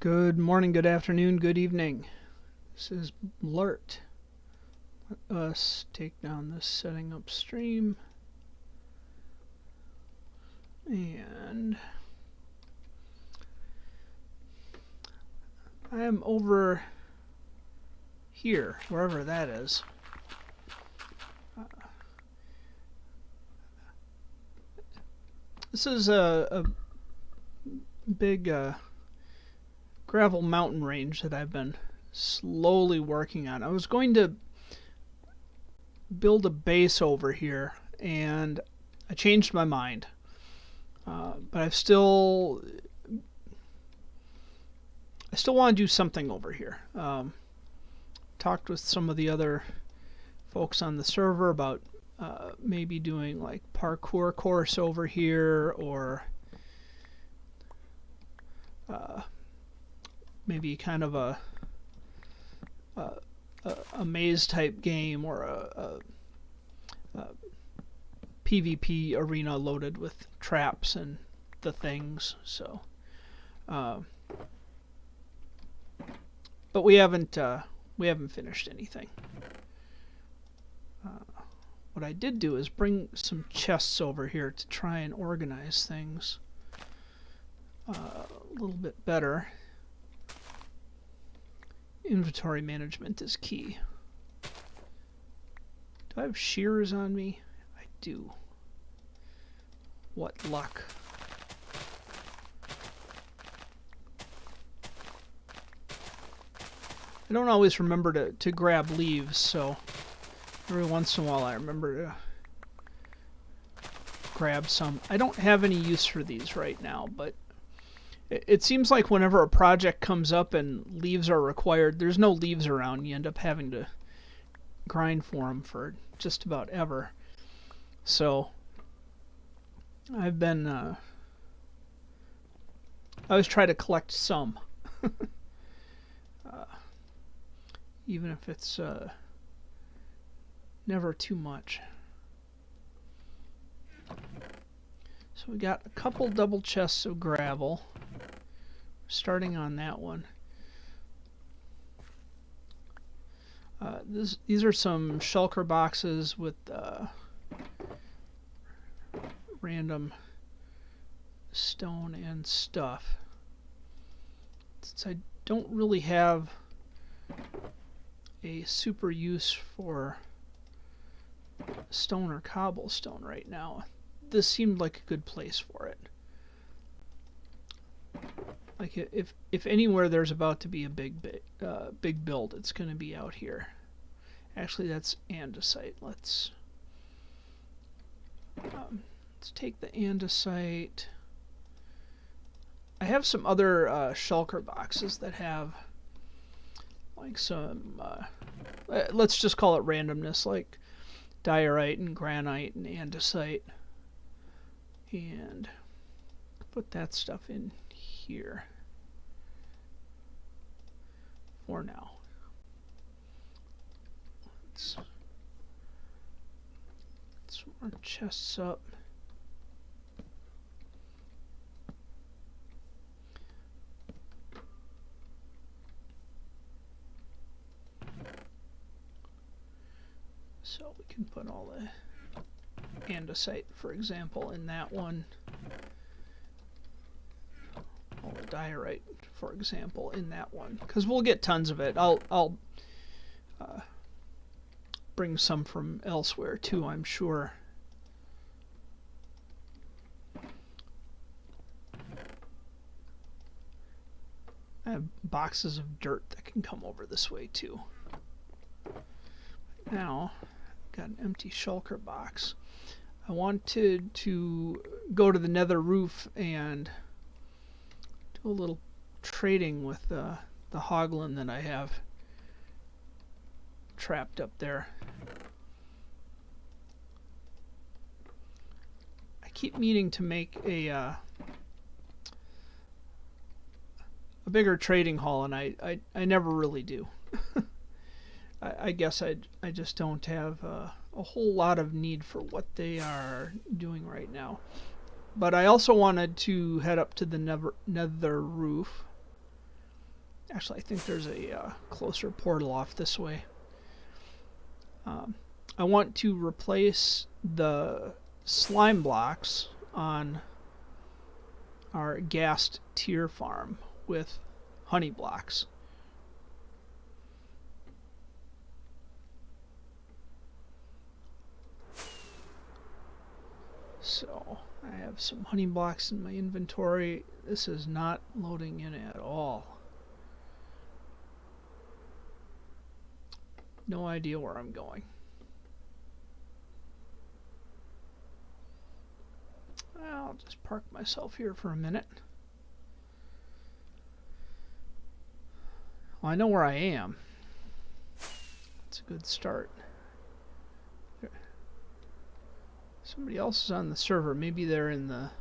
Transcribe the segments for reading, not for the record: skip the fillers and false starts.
Good morning, good afternoon, good evening. This is Bluurrt. Let us take down this setting up stream. And I am over here, wherever that is. This is a big gravel mountain range that I've been slowly working on. I was going to build a base over here, and I changed my mind. But I still want to do something over here. Talked with some of the other folks on the server about maybe doing like parkour course over here, or maybe kind of a maze type game, or a PvP arena loaded with traps and the things. So, but we haven't finished anything. What I did do is bring some chests over here to try and organize things a little bit better. Inventory management is key. Do I have shears on me? I do. What luck. I don't always remember to grab leaves, so every once in a while I remember to grab some. I don't have any use for these right now, but it seems like whenever a project comes up and leaves are required, there's no leaves around. You end up having to grind for them for just about ever. So I've been I always try to collect some. Even if it's never too much. So we got a couple double chests of gravel. Starting on that one. These are some shulker boxes with random stone and stuff. Since I don't really have a super use for stone or cobblestone right now, this seemed like a good place for it. Like if anywhere there's about to be a big build, it's going to be out here. Actually, that's andesite. Let's take the andesite. I have some other shulker boxes that have like some let's just call it randomness, like diorite and granite and andesite, and put that stuff in here for now. Let's get some more chests up. So we can put all the andesite, for example, in that one. All the diorite, for example, in that one, because we'll get tons of it. I'll bring some from elsewhere too, I'm sure. I have boxes of dirt that can come over this way too. Now, I've got an empty shulker box. I wanted to go to the nether roof and do a little trading with the hoglin that I have trapped up there. I keep meaning to make a bigger trading hall, and I never really do. I guess I just don't have a whole lot of need for what they are doing right now. But I also wanted to head up to the nether roof Actually, I think there's a closer portal off this way. I want to replace the slime blocks on our ghast tier farm with honey blocks. So I have some honey blocks in my inventory. This is not loading in at all. No idea where I'm going. I'll just park myself here for a minute. Well, I know where I am. It's a good start. Somebody else is on the server. Maybe they're in the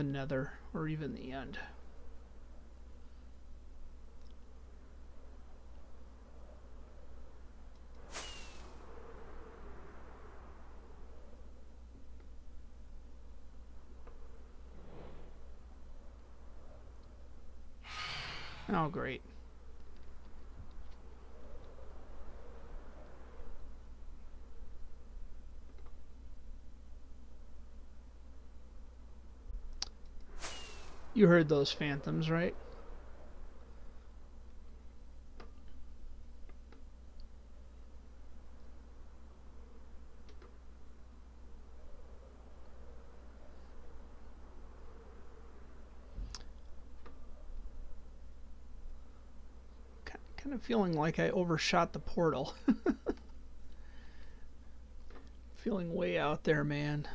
nether or even the end. Oh, great. You heard those phantoms, right? Kind of feeling like I overshot the portal. Feeling way out there, man.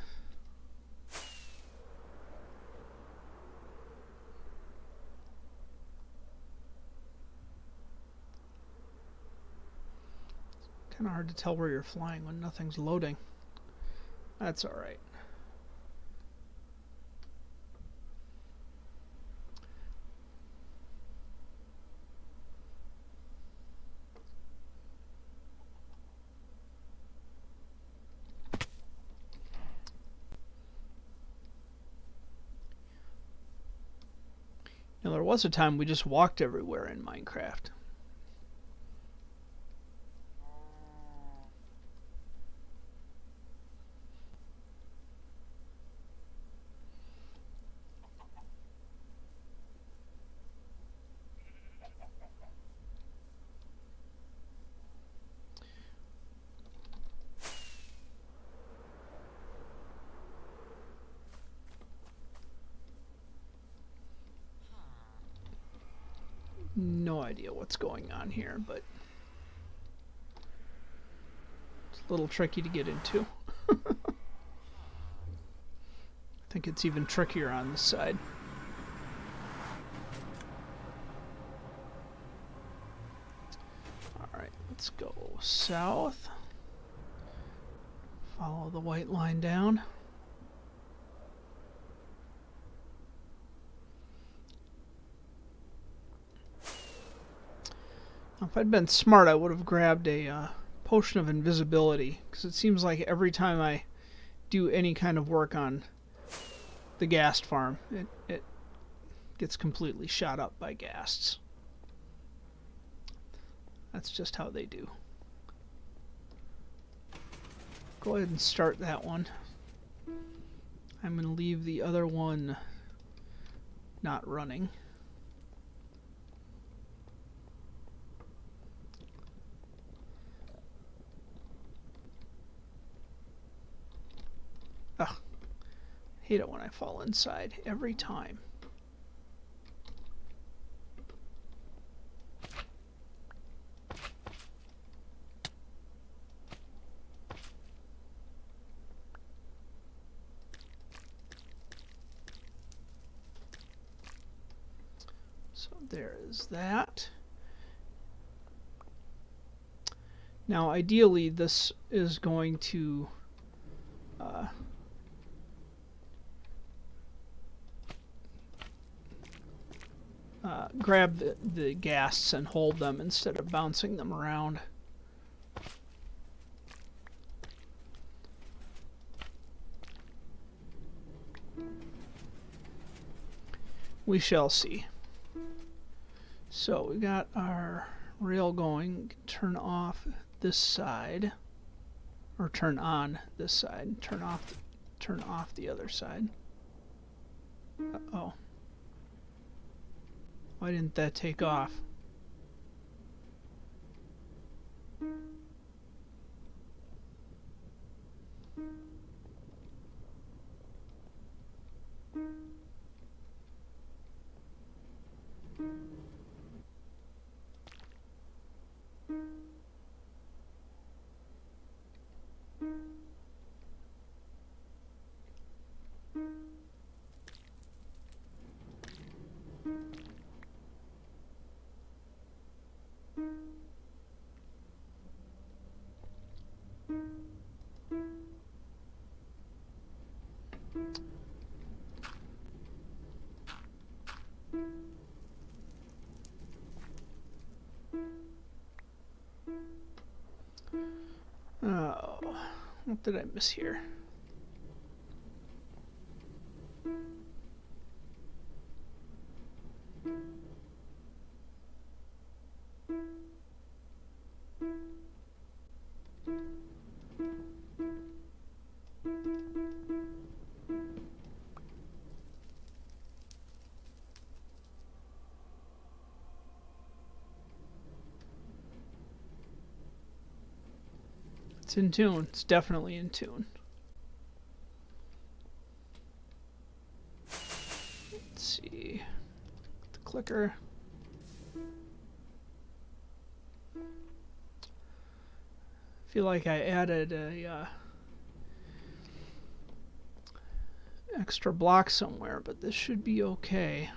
Kind of hard to tell where you're flying when nothing's loading. That's all right. Now, there was a time we just walked everywhere in Minecraft. No idea what's going on here, but it's a little tricky to get into. I think it's even trickier on this side. Alright, let's go south. Follow the white line down. If I'd been smart, I would have grabbed a potion of invisibility, because it seems like every time I do any kind of work on the ghast farm, it gets completely shot up by ghasts. That's just how they do. Go ahead and start that one. I'm going to leave the other one not running. Ugh. Hate it when I fall inside every time. So there is that. Now ideally this is going to grab the ghasts and hold them instead of bouncing them around. We shall see. So we got our rail going. Turn off this side, or turn on this side. Turn off the other side. Uh-oh. Why didn't that take off? Oh, what did I miss here? It's in tune. It's definitely in tune. Let's see. The clicker. I feel like I added a extra block somewhere, but this should be okay.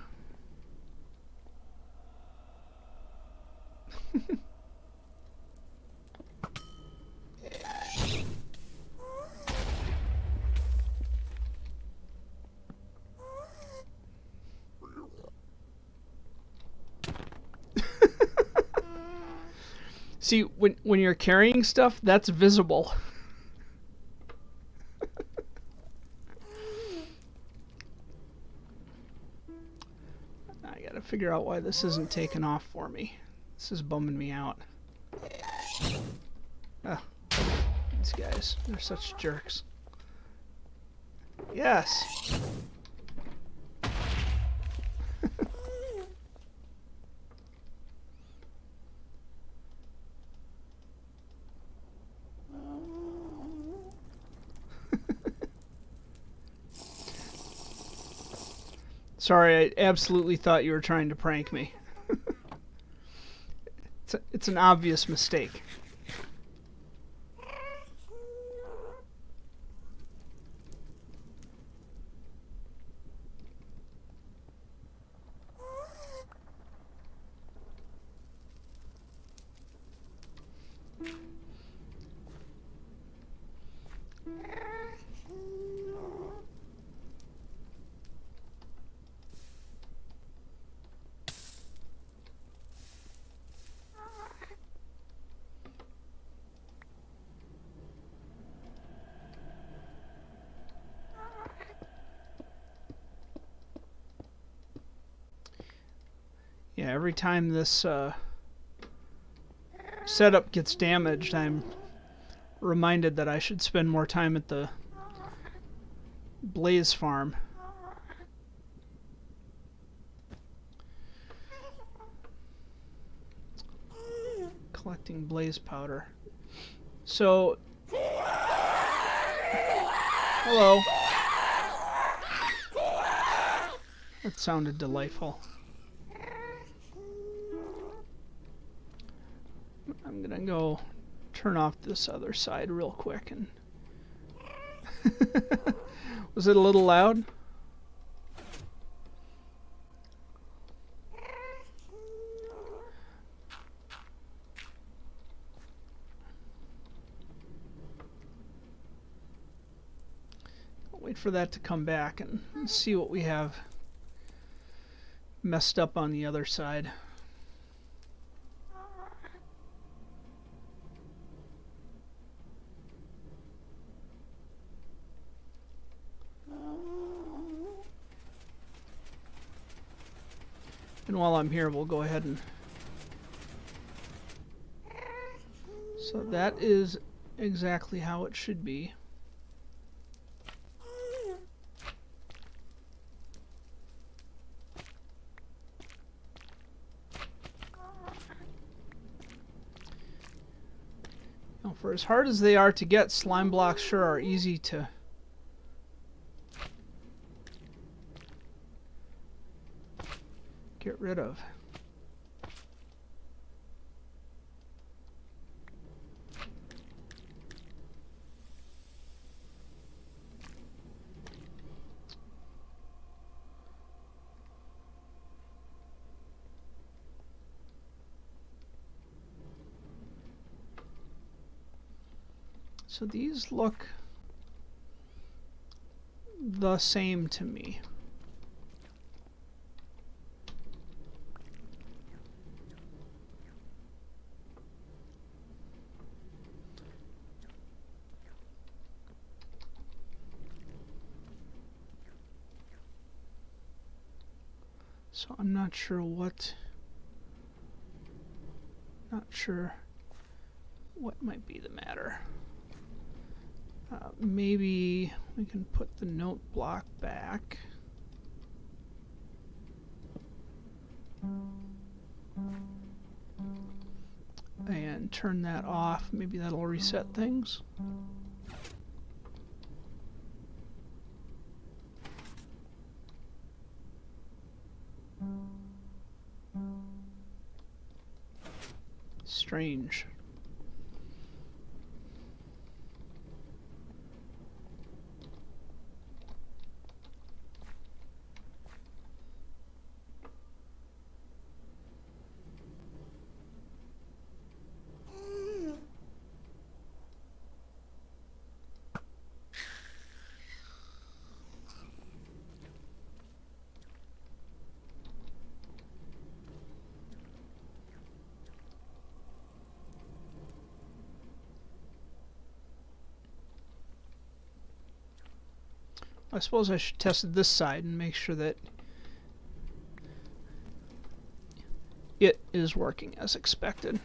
See, when you're carrying stuff, that's visible. I gotta figure out why this isn't taking off for me. This is bumming me out. Oh, these guys, they're such jerks. Yes. Sorry, I absolutely thought you were trying to prank me. It's an obvious mistake. Yeah, every time this setup gets damaged, I'm reminded that I should spend more time at the blaze farm. Collecting blaze powder. So, hello. That sounded delightful. I'm gonna go turn off this other side real quick and was it a little loud? I'll wait for that to come back and see what we have messed up on the other side. And while I'm here, we'll go ahead and... So that is exactly how it should be. Now, for as hard as they are to get, slime blocks sure are easy to get rid of. So these look the same to me. So I'm not sure what might be the matter. Maybe we can put the note block back. And turn that off. Maybe that'll reset things. Strange. I suppose I should test this side and make sure that it is working as expected.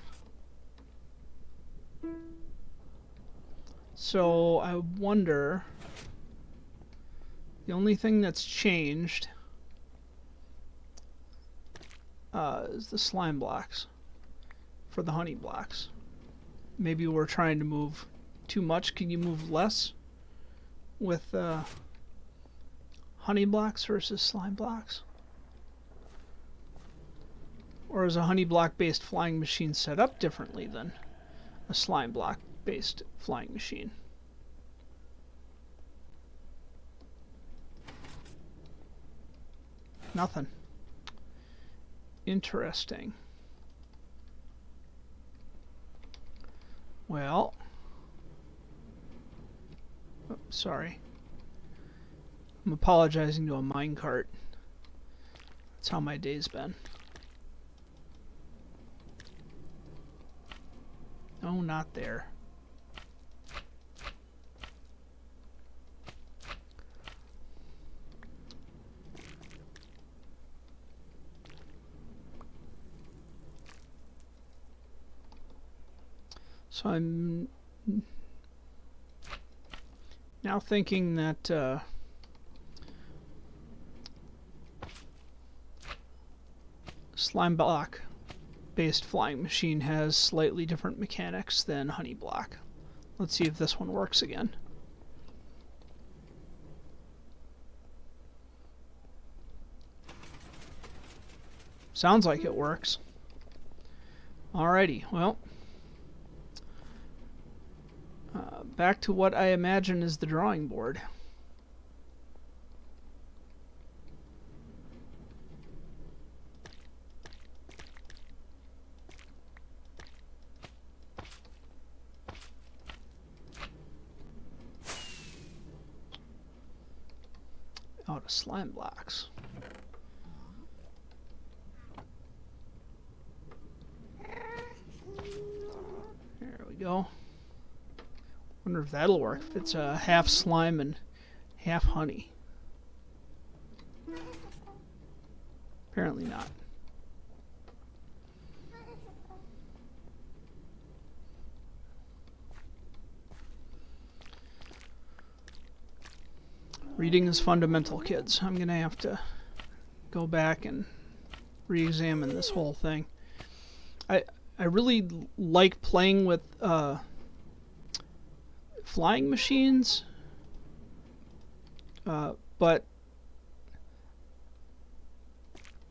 So I wonder, the only thing that's changed is the slime blocks for the honey blocks. Maybe we're trying to move too much. Can you move less with honey blocks versus slime blocks? Or is a honey block based flying machine set up differently than a slime block based flying machine? Nothing. Interesting. Well, oh, sorry. I'm apologizing to a minecart. That's how my day's been. No, not there. So I'm now thinking that slime block based flying machine has slightly different mechanics than honey block. Let's see if this one works again. Sounds like it works. Alrighty, well, back to what I imagine is the drawing board. Out of slime blocks. There we go. Wonder if that'll work. If it's half slime and half honey. Apparently not. Reading is fundamental, kids. I'm gonna have to go back and re-examine this whole thing. I really like playing with flying machines, but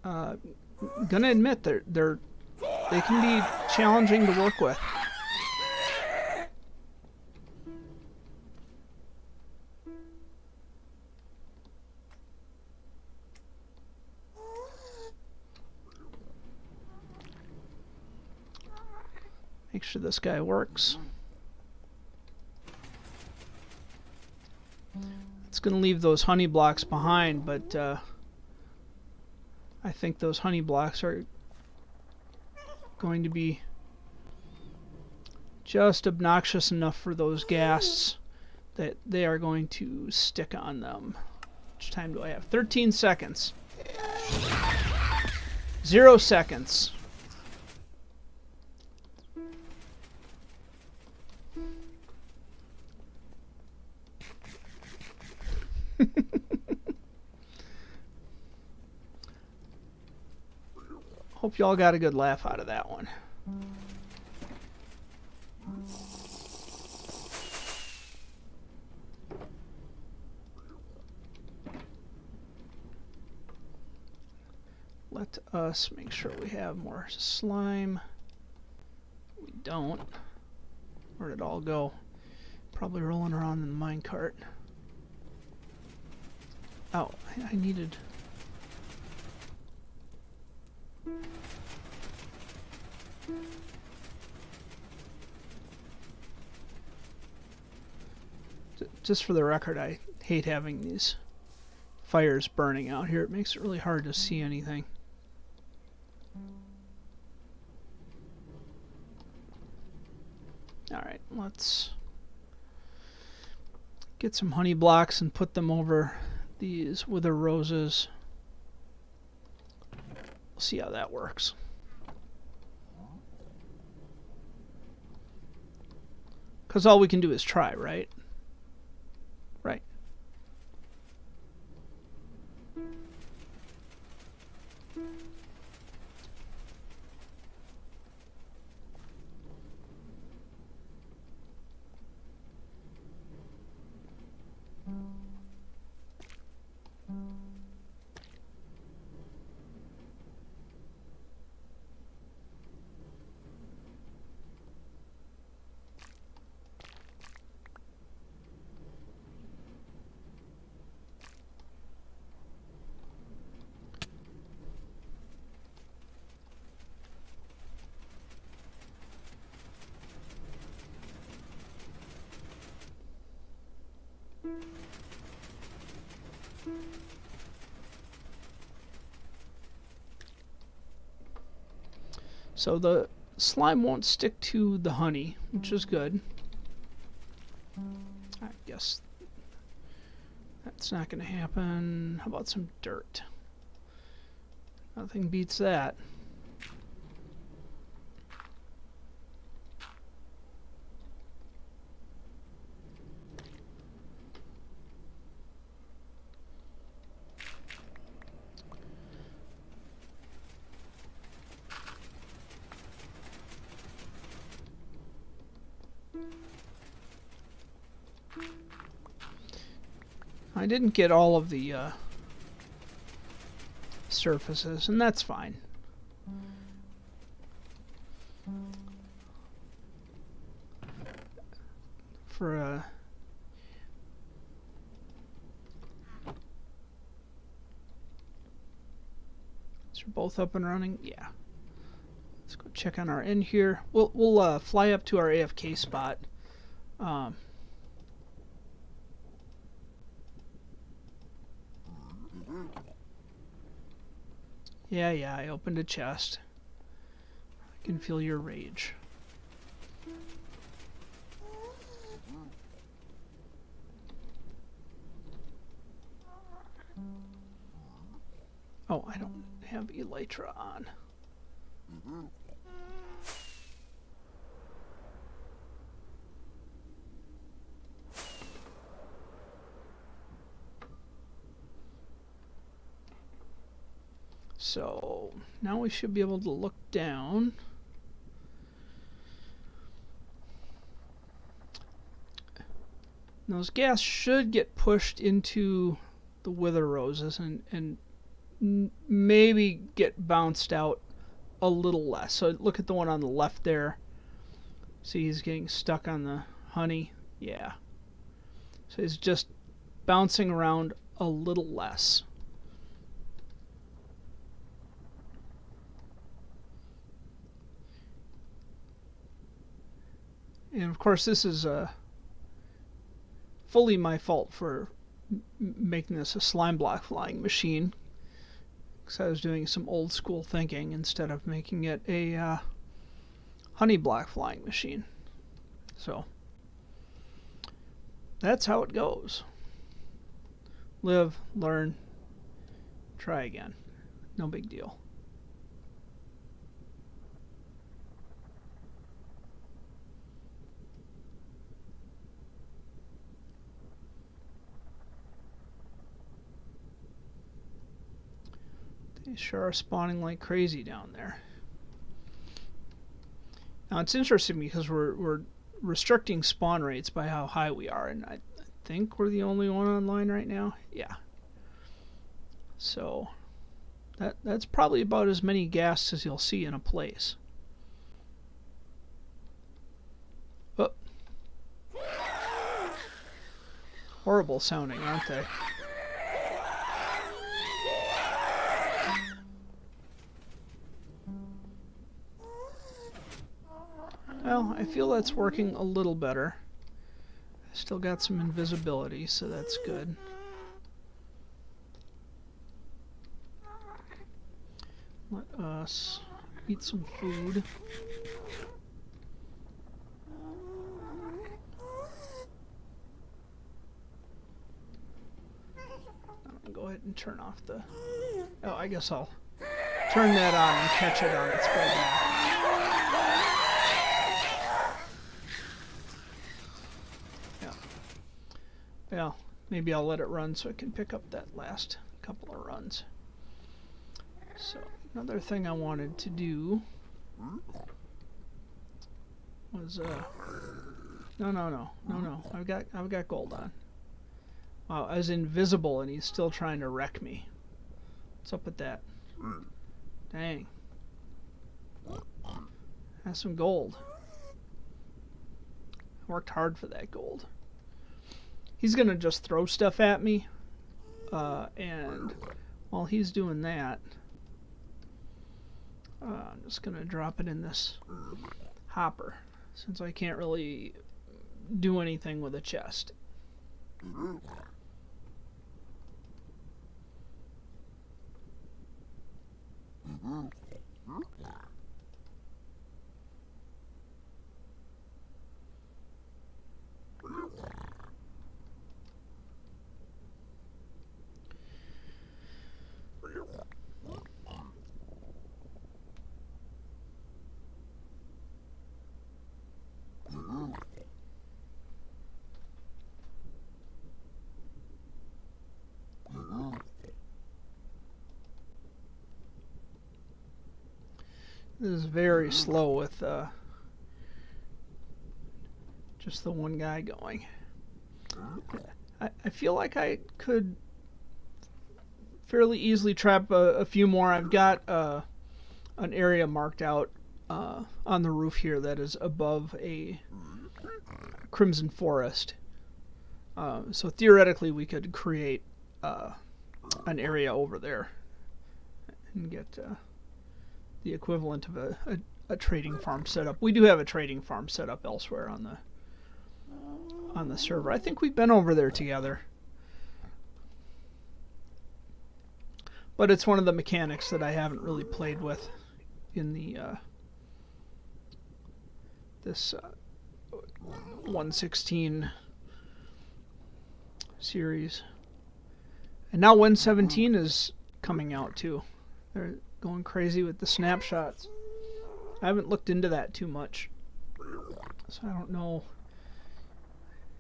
gonna admit they can be challenging to work with. Make sure this guy works. It's going to leave those honey blocks behind, but I think those honey blocks are going to be just obnoxious enough for those ghasts that they are going to stick on them. How much time do I have? 13 seconds. 0 seconds. Hope y'all got a good laugh out of that one. Let us make sure we have more slime. We don't. Where did it all go? Probably rolling around in the minecart. Oh, I needed... Just for the record, I hate having these fires burning out here. It makes it really hard to see anything. Alright, let's get some honey blocks and put them over these wither roses. We'll see how that works. Because all we can do is try, right? Right. So the slime won't stick to the honey, which is good. I guess that's not going to happen. How about some dirt? Nothing beats that. I didn't get all of the surfaces, and that's fine. For so we're both up and running? Yeah. Let's go check on our end here. We'll fly up to our AFK spot. Yeah, I opened a chest. I can feel your rage. Oh, I don't have elytra on. So now we should be able to look down. Those gas should get pushed into the wither roses and maybe get bounced out a little less. So look at the one on the left there. See, he's getting stuck on the honey. Yeah. So he's just bouncing around a little less. And of course, this is fully my fault for making this a slime block flying machine, because I was doing some old school thinking instead of making it a honey block flying machine. So that's how it goes. Live, learn, try again. No big deal. They sure are spawning like crazy down there. Now it's interesting because we're restricting spawn rates by how high we are, and I think we're the only one online right now. Yeah. So that's probably about as many ghasts as you'll see in a place. Oh. Horrible sounding, aren't they? Well, I feel that's working a little better. I still got some invisibility, so that's good. Let us eat some food. I'm gonna go ahead and turn off the... Oh, I guess I'll turn that on and catch it on its way back. Well, maybe I'll let it run so I can pick up that last couple of runs. So another thing I wanted to do was no. I've got gold on. Wow, I was invisible and he's still trying to wreck me. What's up with that? Dang. Has some gold. I worked hard for that gold. He's gonna just throw stuff at me, and while he's doing that, I'm just gonna drop it in this hopper, since I can't really do anything with a chest. This is very slow with just the one guy going. I feel like I could fairly easily trap a few more. I've got an area marked out on the roof here that is above a crimson forest. So theoretically we could create an area over there and get the equivalent of a trading farm setup. We do have a trading farm set up elsewhere on the server. I think we've been over there together. But it's one of the mechanics that I haven't really played with in the this 1.16 series. And now 1.17 is coming out too. They're going crazy with the snapshots. I haven't looked into that too much, so I don't know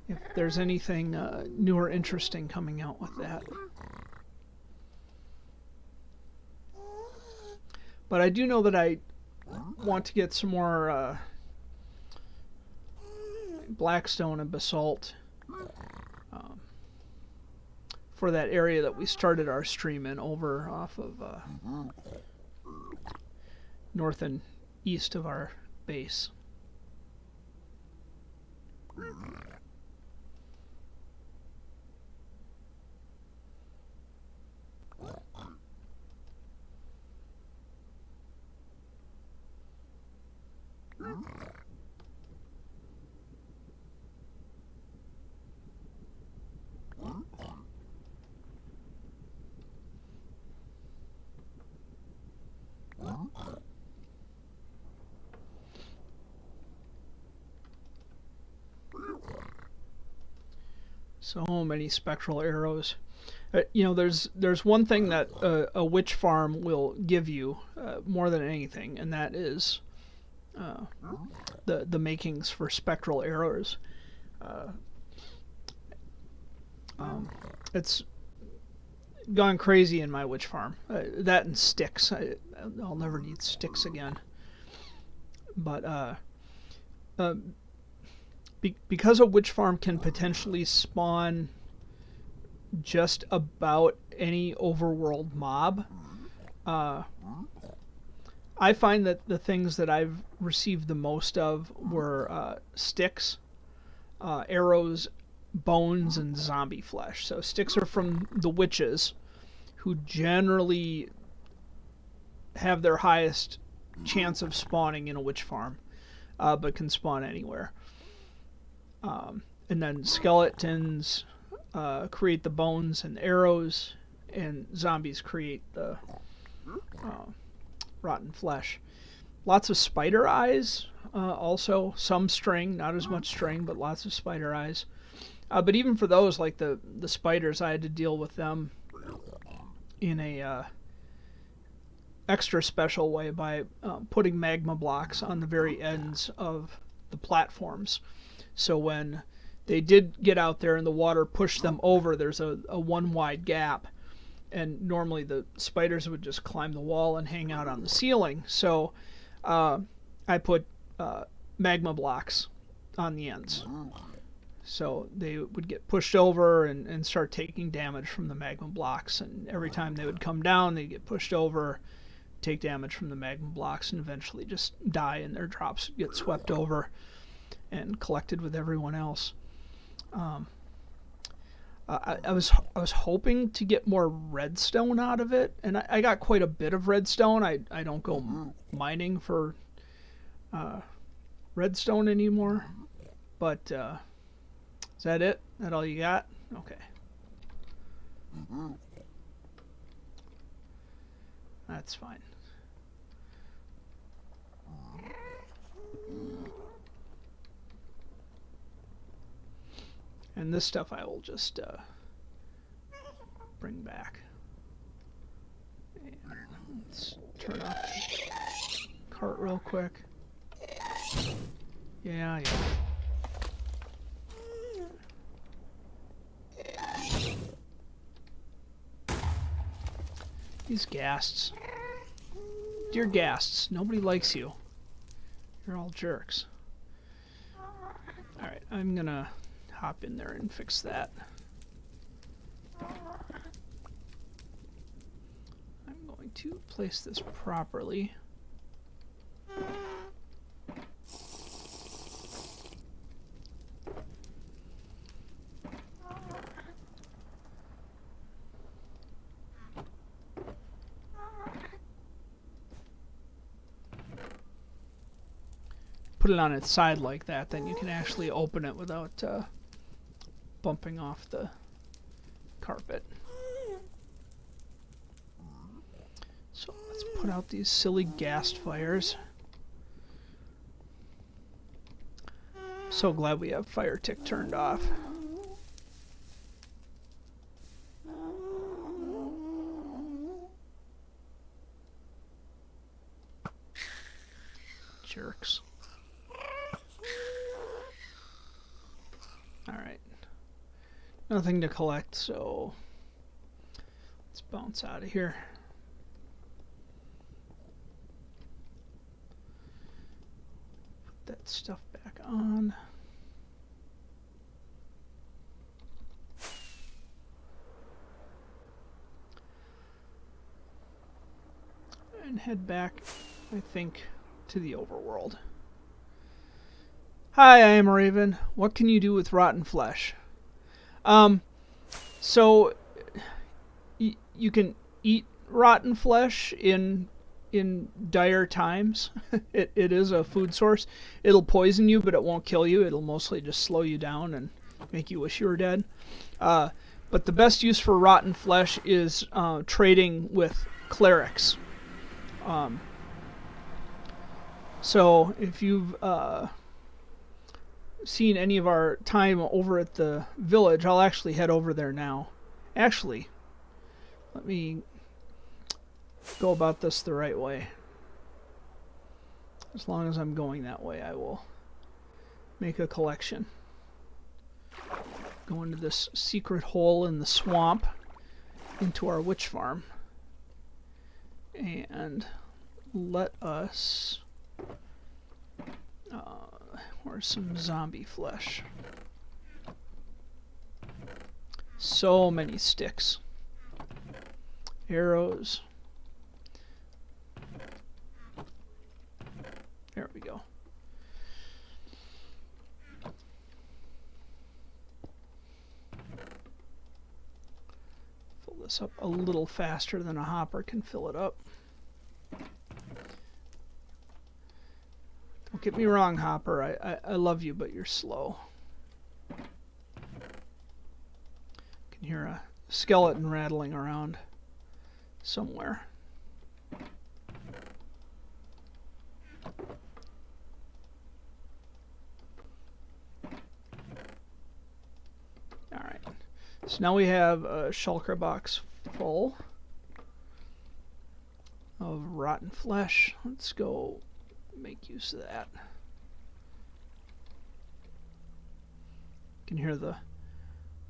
if there's anything new or interesting coming out with that. But I do know that I want to get some more blackstone and basalt um, for that area that we started our stream in, over off of north and east of our base. So many spectral arrows. You know, there's one thing that a witch farm will give you more than anything, and that is the makings for spectral arrows. It's gone crazy in my witch farm. That and sticks. I'll never need sticks again. But because a witch farm can potentially spawn just about any overworld mob, I find that the things that I've received the most of were sticks, arrows, bones, and zombie flesh. So sticks are from the witches, who generally have their highest chance of spawning in a witch farm, but can spawn anywhere. And then skeletons create the bones and arrows, and zombies create the rotten flesh. Lots of spider eyes, also some string, not as much string, but lots of spider eyes. But even for those, like the spiders, I had to deal with them in a extra special way by putting magma blocks on the very ends of the platforms. So when they did get out there and the water pushed them over, there's a one wide gap, and normally the spiders would just climb the wall and hang out on the ceiling. So I put magma blocks on the ends, so they would get pushed over and start taking damage from the magma blocks, and every time they would come down, they'd get pushed over, take damage from the magma blocks, and eventually just die, and their drops would get swept over and collected with everyone else. I was hoping to get more redstone out of it, and I got quite a bit of redstone. I don't go mining for redstone anymore. But is that it? That all you got? Okay. That's fine. And this stuff I will just bring back. And let's turn off the cart real quick. Yeah. These ghasts. Dear ghasts, nobody likes you. You're all jerks. Alright, I'm gonna hop in there and fix that. I'm going to place this properly. Put it on its side like that, then you can actually open it without bumping off the carpet. So let's put out these silly ghast fires. So glad we have fire tick turned off. Jerks. Alright. Nothing to collect, so let's bounce out of here. that stuff back on. And head back, I think, to the overworld. Hi, I am Raven. What can you do with rotten flesh? So you can eat rotten flesh in dire times. It is a food source. It'll poison you, but it won't kill you. It'll mostly just slow you down and make you wish you were dead. But the best use for rotten flesh is trading with clerics. So if you've seen any of our time over at the village, I'll actually head over there now. Actually, let me go about this the right way. As long as I'm going that way, I will make a collection. Go into this secret hole in the swamp into our witch farm. And let us... where's some zombie flesh? So many sticks. Arrows. There we go. Fill this up a little faster than a hopper can fill it up. Don't get me wrong, Hopper. I love you, but you're slow. Can hear a skeleton rattling around somewhere. Alright. So now we have a shulker box full of rotten flesh. Let's go make use of that. You can hear the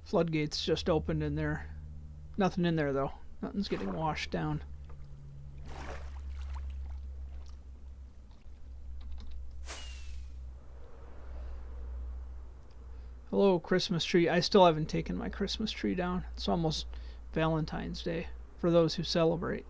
floodgates just opened in there. Nothing in there though. Nothing's getting washed down. Hello, Christmas tree. I still haven't taken my Christmas tree down. It's almost Valentine's Day for those who celebrate.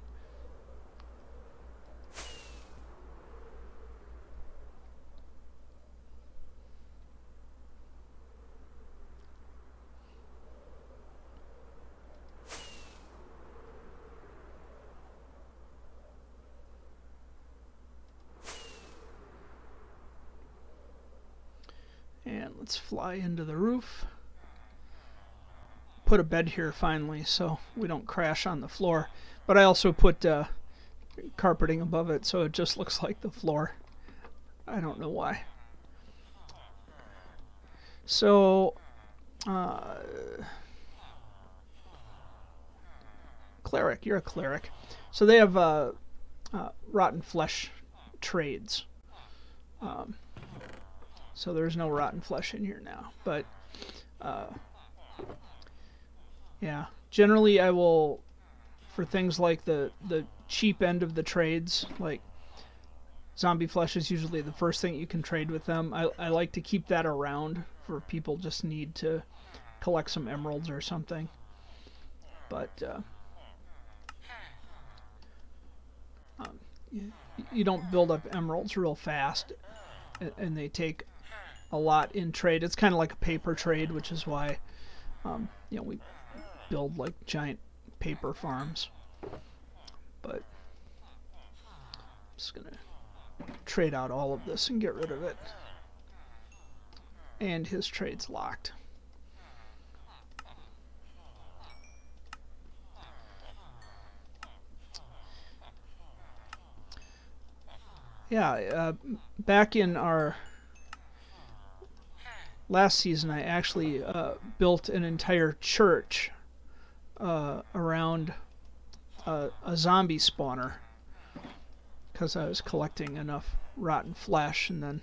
And let's fly into the roof. Put a bed here finally so we don't crash on the floor. But I also put carpeting above it so it just looks like the floor. I don't know why. So, cleric, you're a cleric. So they have rotten flesh trades. So there's no rotten flesh in here now. But, yeah. Generally I will, for things like the cheap end of the trades, like zombie flesh is usually the first thing you can trade with them. I like to keep that around for people just need to collect some emeralds or something. But, you don't build up emeralds real fast, and they take a lot in trade. It's kind of like a paper trade, which is why you know, we build like giant paper farms. But I'm just gonna trade out all of this and get rid of it. And his trade's locked. Yeah, back in our last season, I actually built an entire church around a zombie spawner because I was collecting enough rotten flesh, and then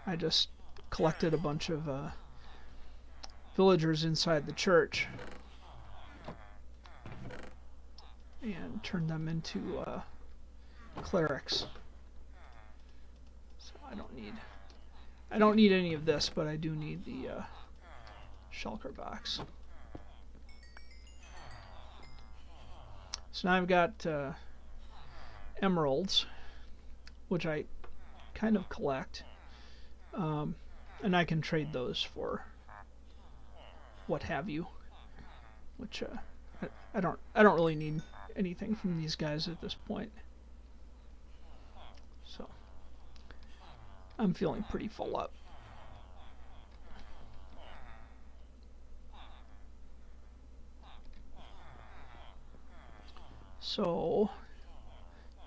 I just collected a bunch of villagers inside the church and turned them into clerics. So I don't need I don't need any of this, but I do need the shulker box. So now I've got emeralds, which I kind of collect, and I can trade those for what have you. Which I don't really need anything from these guys at this point. So I'm feeling pretty full up. So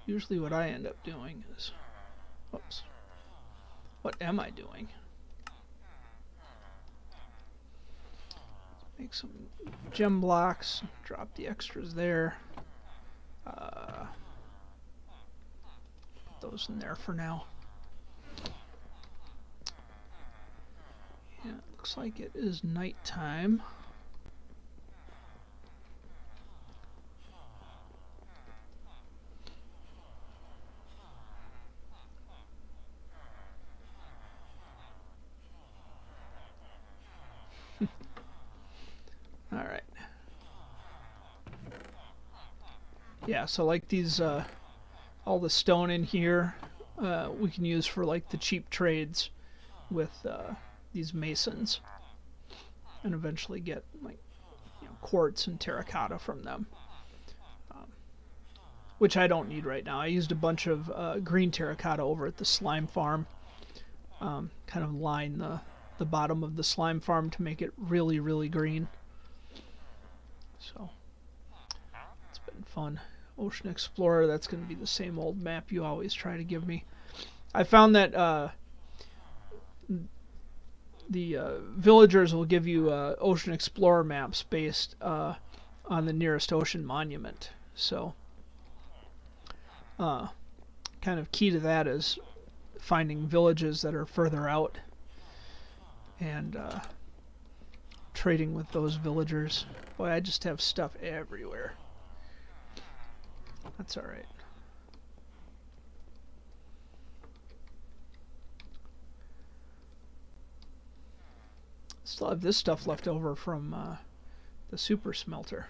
usually what I end up doing is, whoops, what am I doing? Make some gem blocks, drop the extras there. Put those in there for now. Yeah, it looks like it is nighttime. Alright. Yeah, so like these, all the stone in here, we can use for like the cheap trades with these masons, and eventually get like, you know, quartz and terracotta from them, which I don't need right now. I used a bunch of green terracotta over at the slime farm, kind of line the bottom of the slime farm to make it really, really green. So it's been fun. Ocean Explorer, that's going to be the same old map you always try to give me. I found that the villagers will give you Ocean Explorer maps based on the nearest ocean monument. So kind of key to that is finding villages that are further out and trading with those villagers. Boy, I just have stuff everywhere. That's alright. Still have this stuff left over from the super smelter.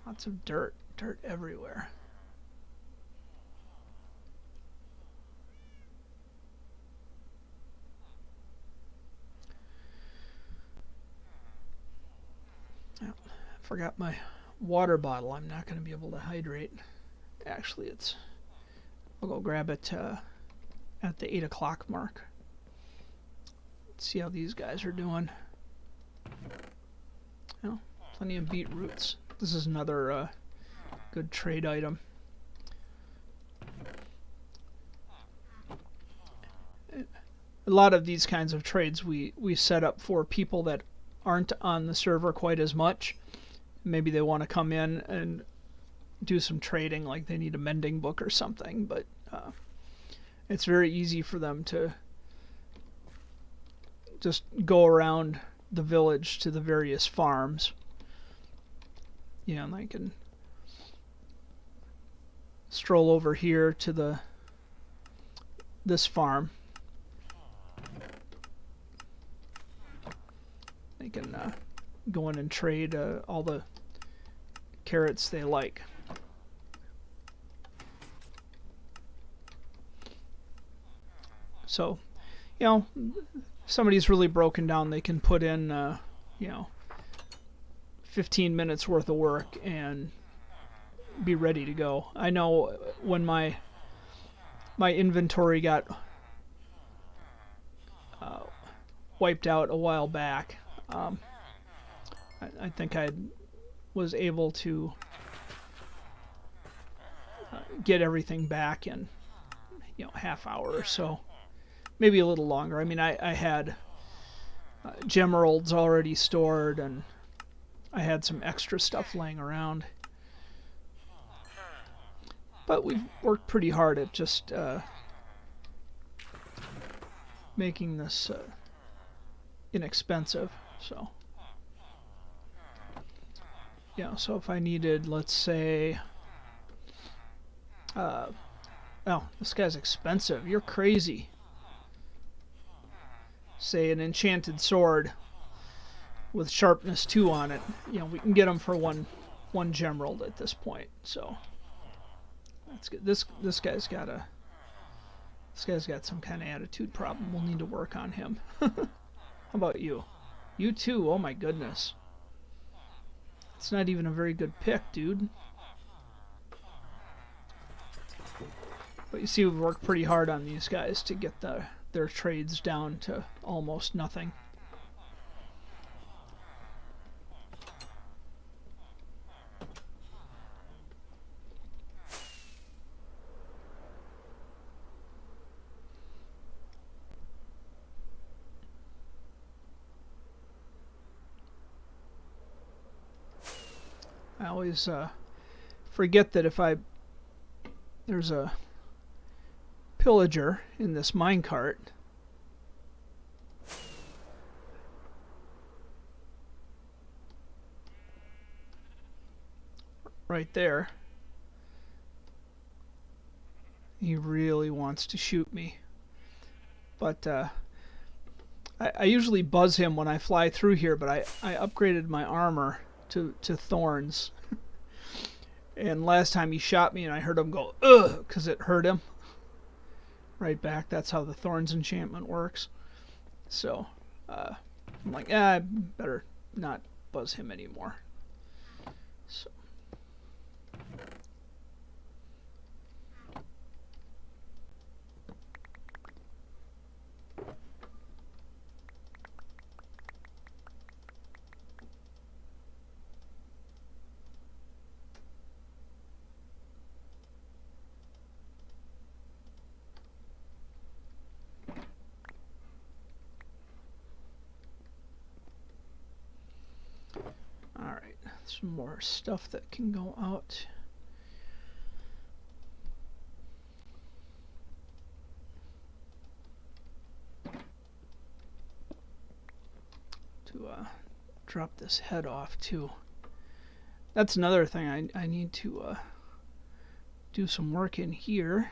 Lots of dirt everywhere. Forgot my water bottle. I'm not going to be able to hydrate. Actually, I'll go grab it at the 8 o'clock mark. Let's see how these guys are doing. Oh, plenty of beetroots. This is another good trade item. A lot of these kinds of trades we set up for people that aren't on the server quite as much. Maybe they want to come in and do some trading, like they need a mending book or something, but it's very easy for them to just go around the village to the various farms. You know, and they can stroll over here to this farm. They can go in and trade all the carrots they like. So, you know, if somebody's really broken down, they can put in, you know, 15 minutes worth of work and be ready to go. I know when my inventory got wiped out a while back, I think I was able to get everything back in, you know, half hour or so, maybe a little longer. I mean, I had gemeralds already stored, and I had some extra stuff laying around. But we've worked pretty hard at just making this inexpensive. So yeah, so if I needed, let's say, Uh, oh, this guy's expensive. You're crazy. Say an enchanted sword with sharpness 2 on it. You know, we can get them for one gemerald at this point. So that's good. This guy's got some kind of attitude problem. We'll need to work on him. How about you? You too. Oh my goodness. It's not even a very good pick, dude. But you see, we've worked pretty hard on these guys to get their trades down to almost nothing. I always forget that there's a pillager in this minecart. Right there. He really wants to shoot me. But I usually buzz him when I fly through here, but I upgraded my armor to thorns. And last time he shot me and I heard him go, ugh, because it hurt him. Right back. That's how the thorns enchantment works. So I'm like, I better not buzz him anymore. So. Alright, some more stuff that can go out. To drop this head off too. That's another thing I need to do some work in here.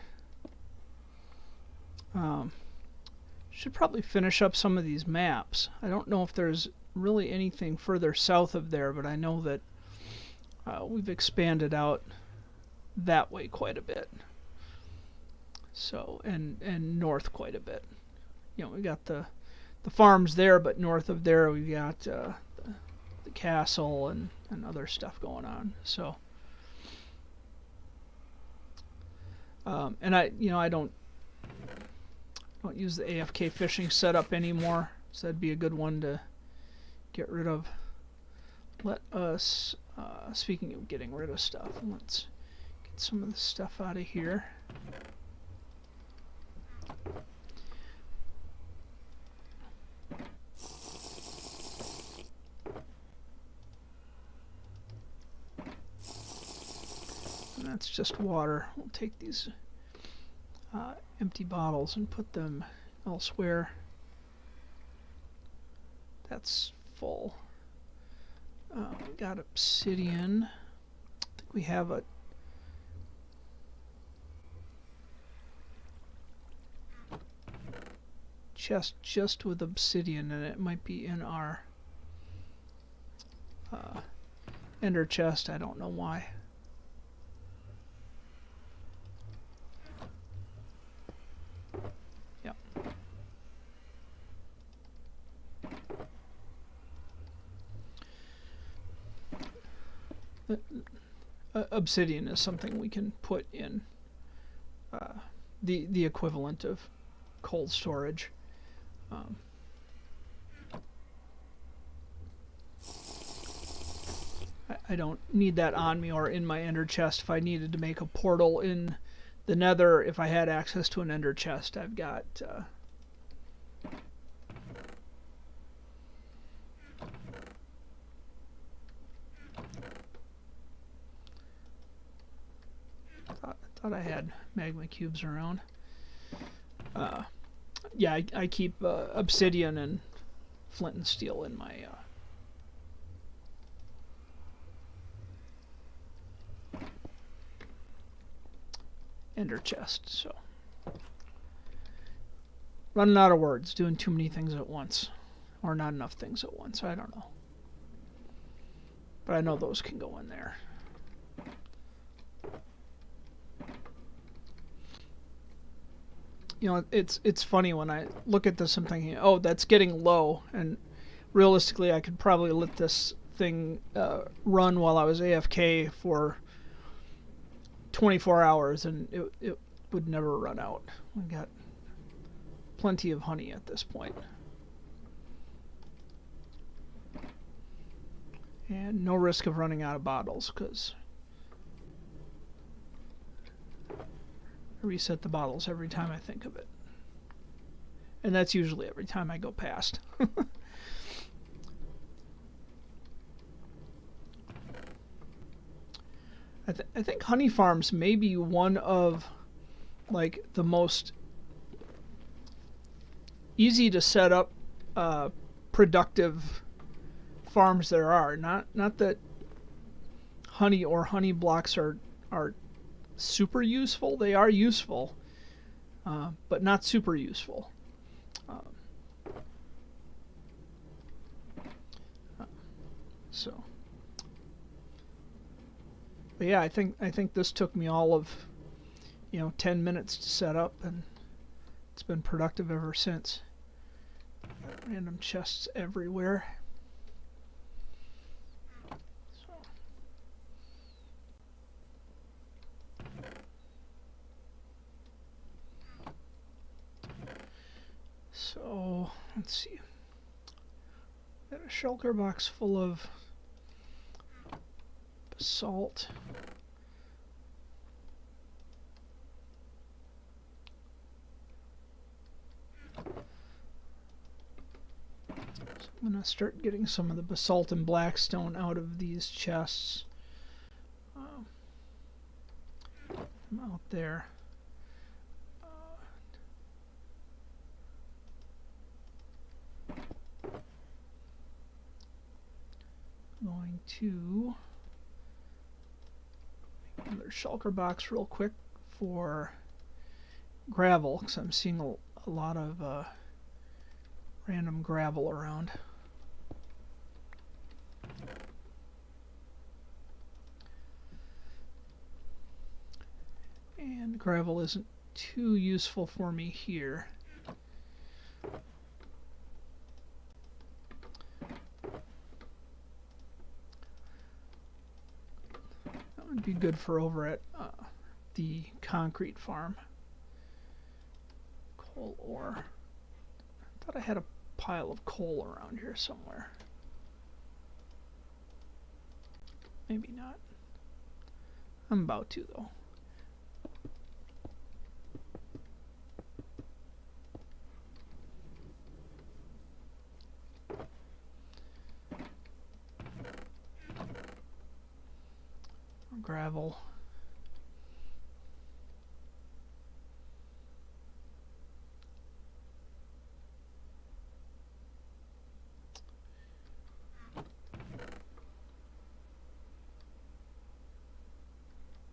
Should probably finish up some of these maps. I don't know if there's really anything further south of there, but I know that we've expanded out that way quite a bit. So and north quite a bit. You know, we got the farms there, but north of there we got the castle and other stuff going on. So and I don't use the AFK fishing setup anymore, so that'd be a good one to get rid of. Let us, speaking of getting rid of stuff, let's get some of this stuff out of here. And that's just water. We'll take these empty bottles and put them elsewhere. That's full. We got obsidian. I think we have a chest just with obsidian in it. It might be in our ender chest. I don't know why. Yep. Obsidian is something we can put in the equivalent of cold storage. I don't need that on me or in my ender chest. If I needed to make a portal in the nether, if I had access to an ender chest, I've got thought I had magma cubes around. Yeah, I keep obsidian and flint and steel in my ender chest. So running out of words, doing too many things at once, or not enough things at once. I don't know, but I know those can go in there. You know, it's funny when I look at this, I'm thinking, oh, that's getting low, and realistically, I could probably let this thing run while I was AFK for 24 hours, and it would never run out. We got plenty of honey at this point. And no risk of running out of bottles, because I reset the bottles every time I think of it. And that's usually every time I go past. I think honey farms may be one of like the most easy to set up productive farms there are. Not that honey or honey blocks are super useful. They are useful, but not super useful. So, but yeah, I think this took me all of 10 minutes to set up, and it's been productive ever since. Random chests everywhere. So let's see. Got a shulker box full of basalt. So I'm gonna start getting some of the basalt and blackstone out of these chests. Out there. Going to make another shulker box real quick for gravel, because I'm seeing a lot of random gravel around. And gravel isn't too useful for me here. That would be good for over at the concrete farm. Coal ore. I thought I had a pile of coal around here somewhere. Maybe not. I'm about to, though. Gravel.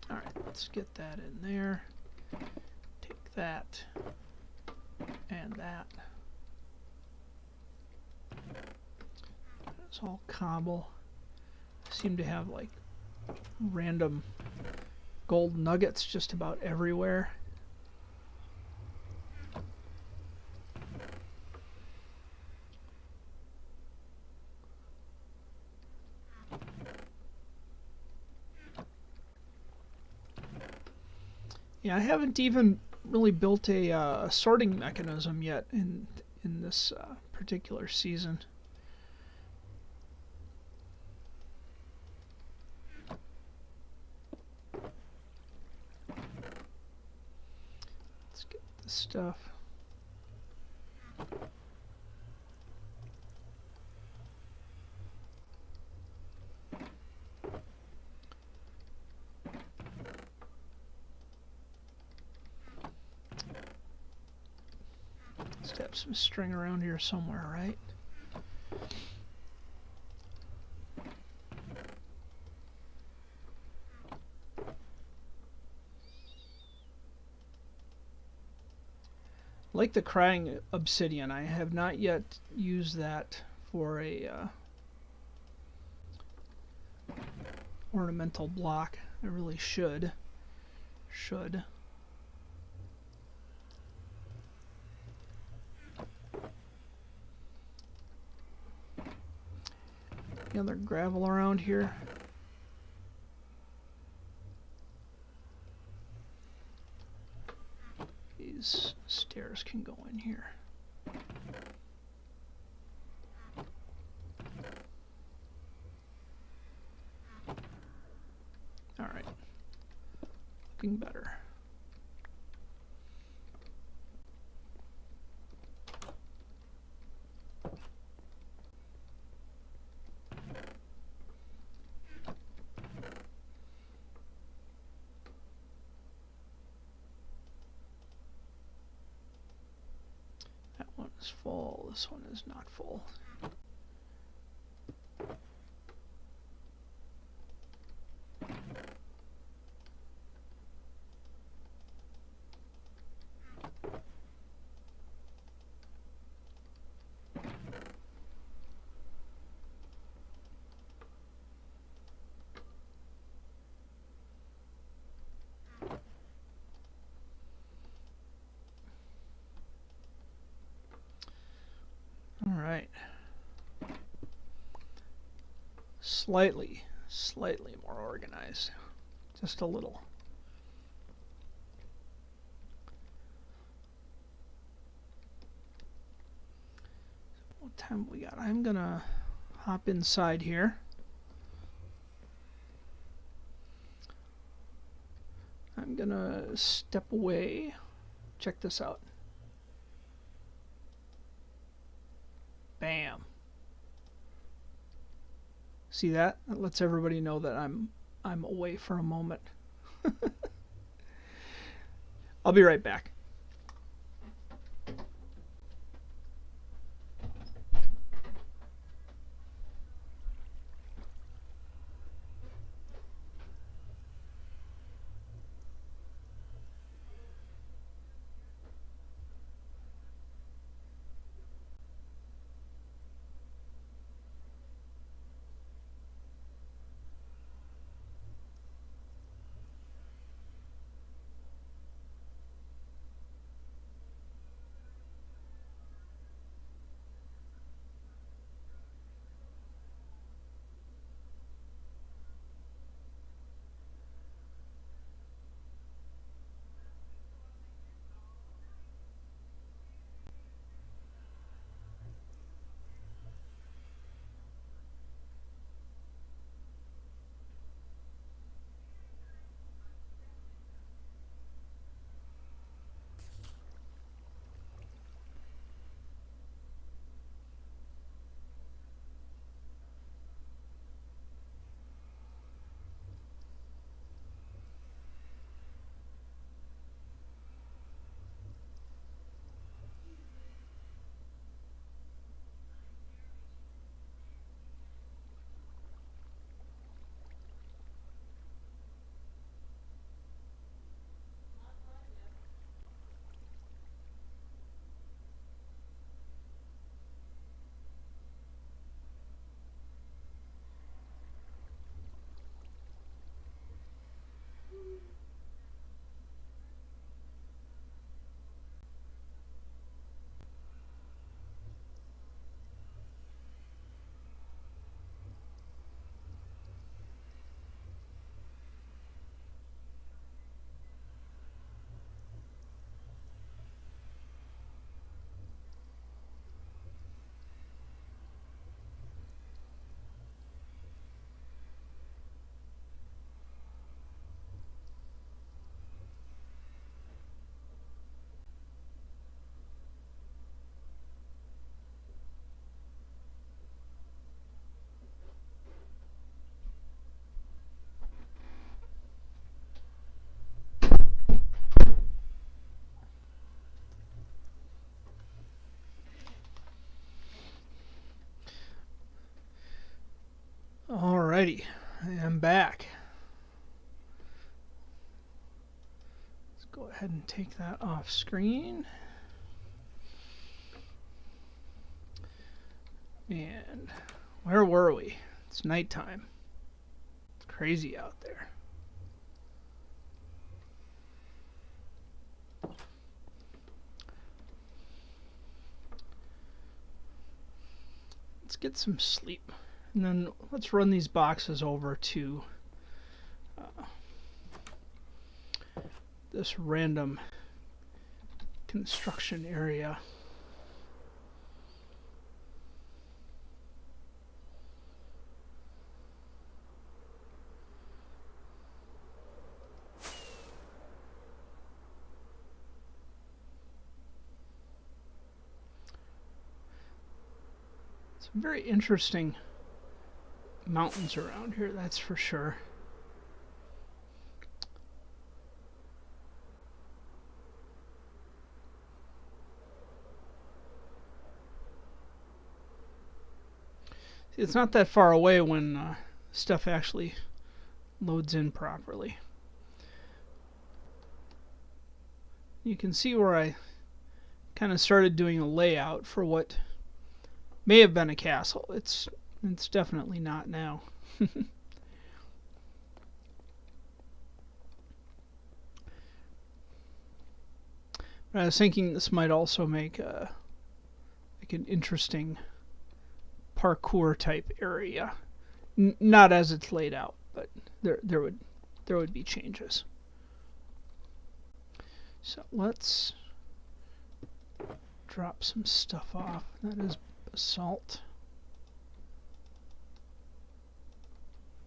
All right, let's get that in there. Take that and that. It's all cobble. I seem to have like random gold nuggets just about everywhere. Yeah, I haven't even really built a sorting mechanism yet in this particular season. Let's get this stuff. Let's have some string around here somewhere, right? Like the crying obsidian, I have not yet used that for a ornamental block. I really should. Any other gravel around here? These stairs can go in here. Alright. Looking better. That one is full. This one is not full. Alright. Slightly more organized. Just a little. What time we got? I'm gonna hop inside here. I'm gonna step away. Check this out. Bam. See that? That lets everybody know that I'm away for a moment. I'll be right back. Alrighty, I am back. Let's go ahead and take that off screen. And where were we? It's nighttime. It's crazy out there. Let's get some sleep. And then let's run these boxes over to this random construction area. Some very interesting mountains around here, that's for sure. See, it's not that far away when stuff actually loads in properly. You can see where I kind of started doing a layout for what may have been a castle. It's definitely not now. But I was thinking this might also make like an interesting parkour type area. Not as it's laid out, but there would be changes. So let's drop some stuff off. That is basalt.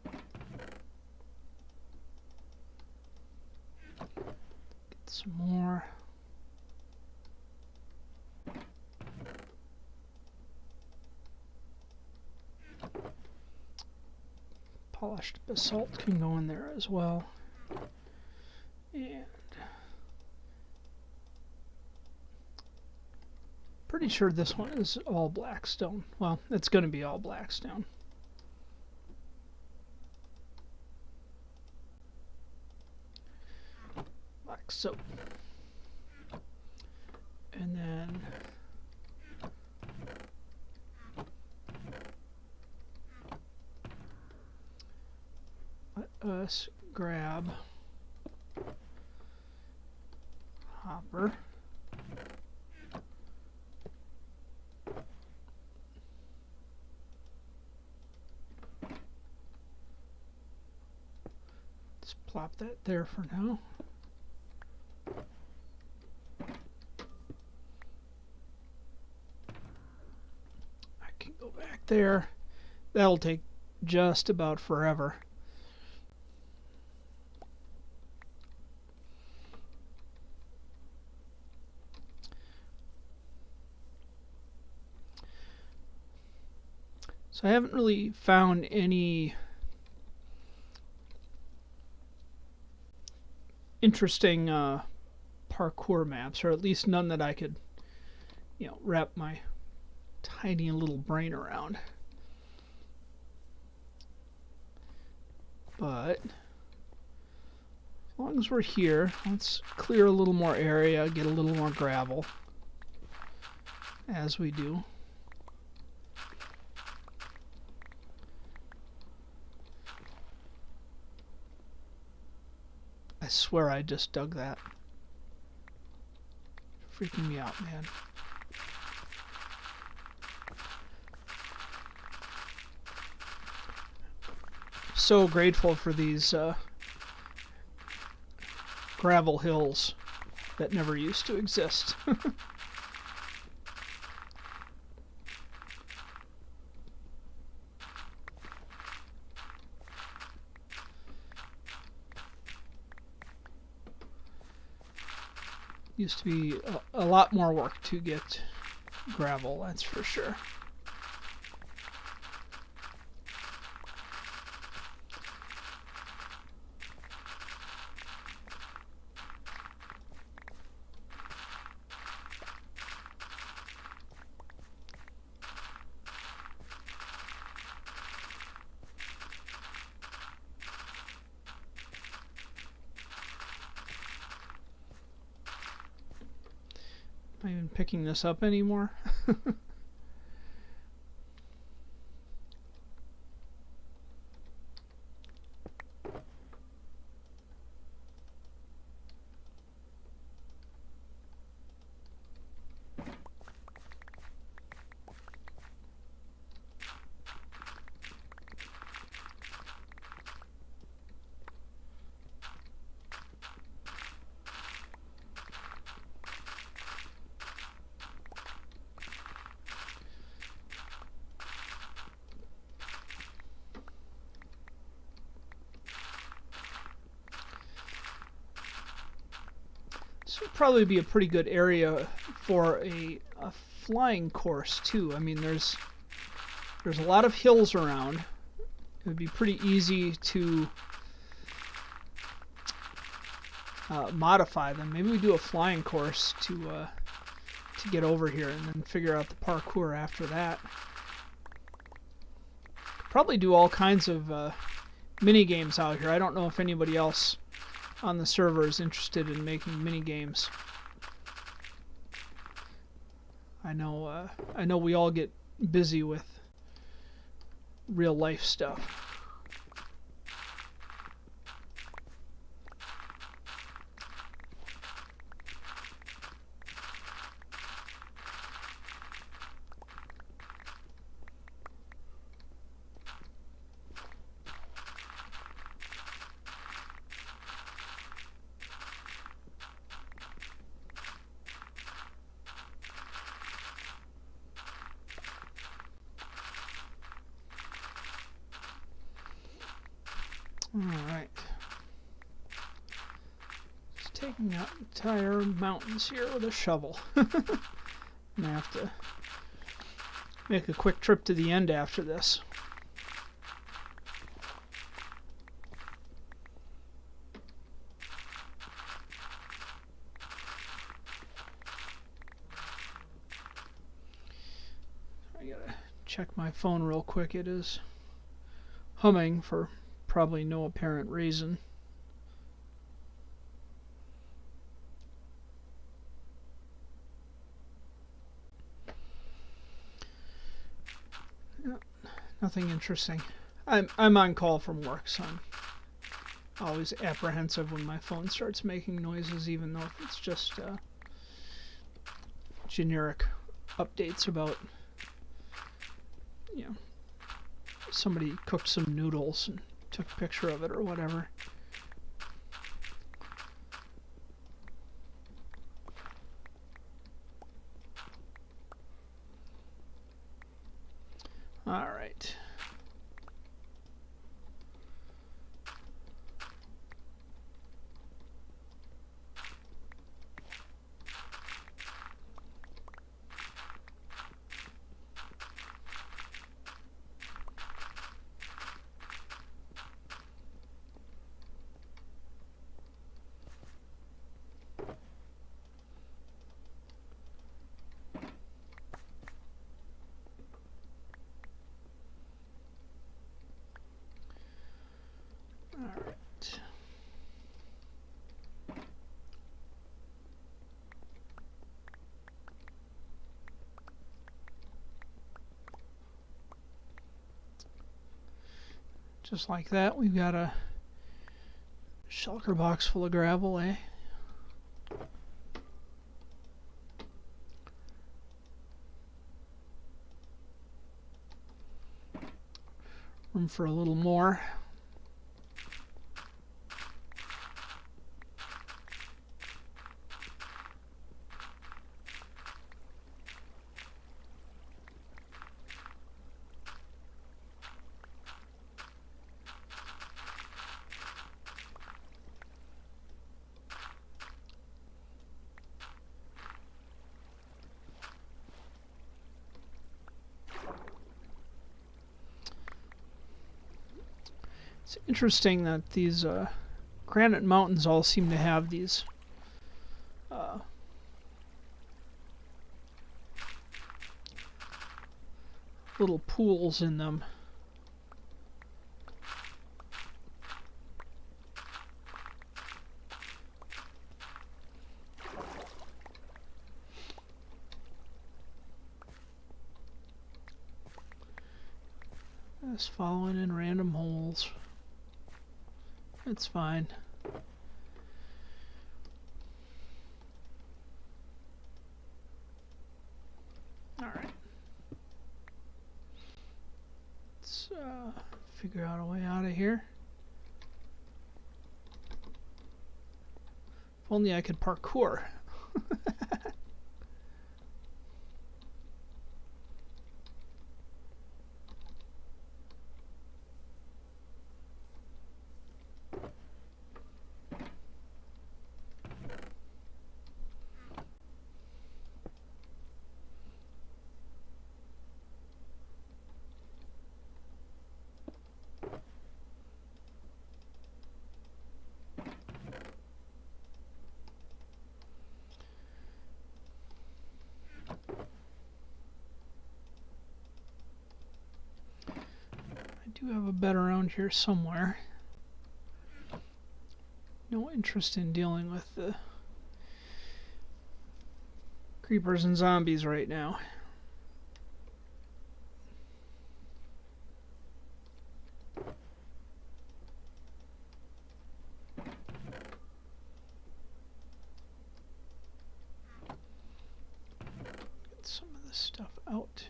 Get some more. Polished basalt can go in there as well. And pretty sure this one is all black stone. Well, it's going to be all black stone. Black soap. And then let us grab hopper. Let's plop that there for now. I can go back there. That'll take just about forever. So I haven't really found any interesting parkour maps, or at least none that I could, wrap my tiny little brain around. But as long as we're here, let's clear a little more area, get a little more gravel, as we do. I swear I just dug that. Freaking me out, man. So grateful for these gravel hills that never used to exist. Used to be a lot more work to get gravel, that's for sure. Am I even picking this up anymore? This would probably be a pretty good area for a flying course too. I mean, there's a lot of hills around. It would be pretty easy to modify them. Maybe we do a flying course to get over here, and then figure out the parkour after that. Probably do all kinds of mini games out here. I don't know if anybody else on the server is interested in making mini games. I know we all get busy with real life stuff. Alright. Just taking out entire mountains here with a shovel. I'm gonna have to make a quick trip to the end after this. I gotta check my phone real quick. It is humming for probably no apparent reason. Yeah, nothing interesting. I'm on call from work, so I'm always apprehensive when my phone starts making noises, even though it's just generic updates about, you know, somebody cooked some noodles and took a picture of it or whatever. All right. Just like that, we've got a shulker box full of gravel, eh? Room for a little more. It's interesting that these granite mountains all seem to have these little pools in them. Just following in random holes. It's fine. Alright. Let's figure out a way out of here. If only I could parkour. do have a bed around here somewhere. No interest in dealing with the creepers and zombies right now. Get some of this stuff out.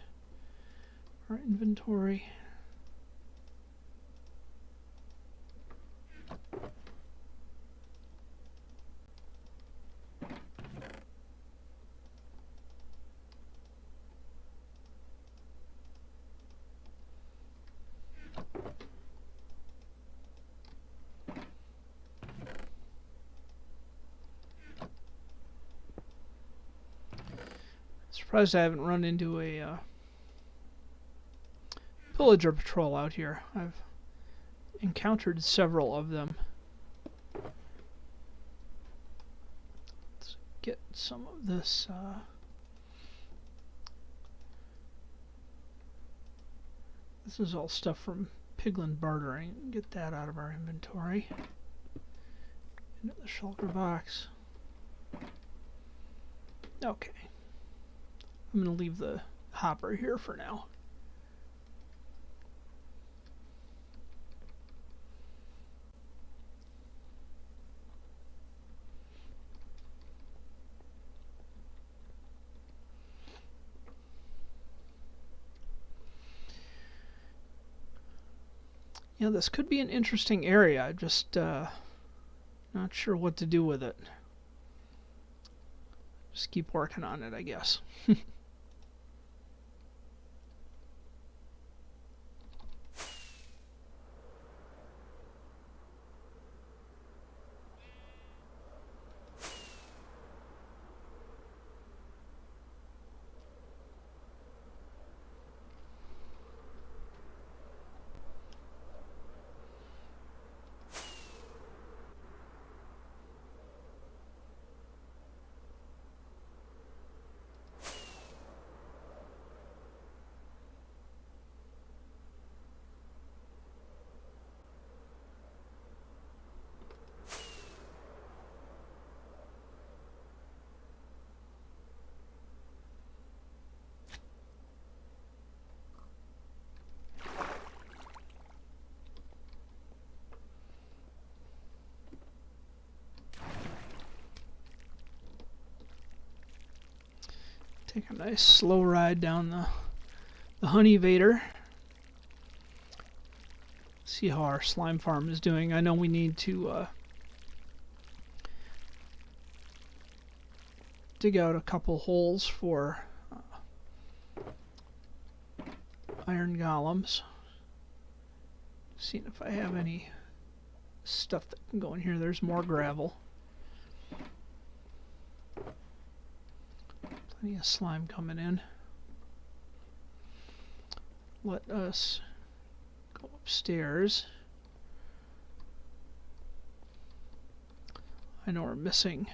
Our inventory. Surprised I haven't run into a villager patrol out here. I've encountered several of them. Let's get some of this. This is all stuff from piglin bartering. Get that out of our inventory. Into the shulker box. Okay. I'm going to leave the hopper here for now. Yeah, this could be an interesting area. I'm just not sure what to do with it. Just keep working on it, I guess. Take a nice slow ride down the honey vader. See how our slime farm is doing. I know we need to dig out a couple holes for iron golems. Seeing if I have any stuff that can go in here. There's more gravel. Plenty of slime coming in. Let us go upstairs. I know we're missing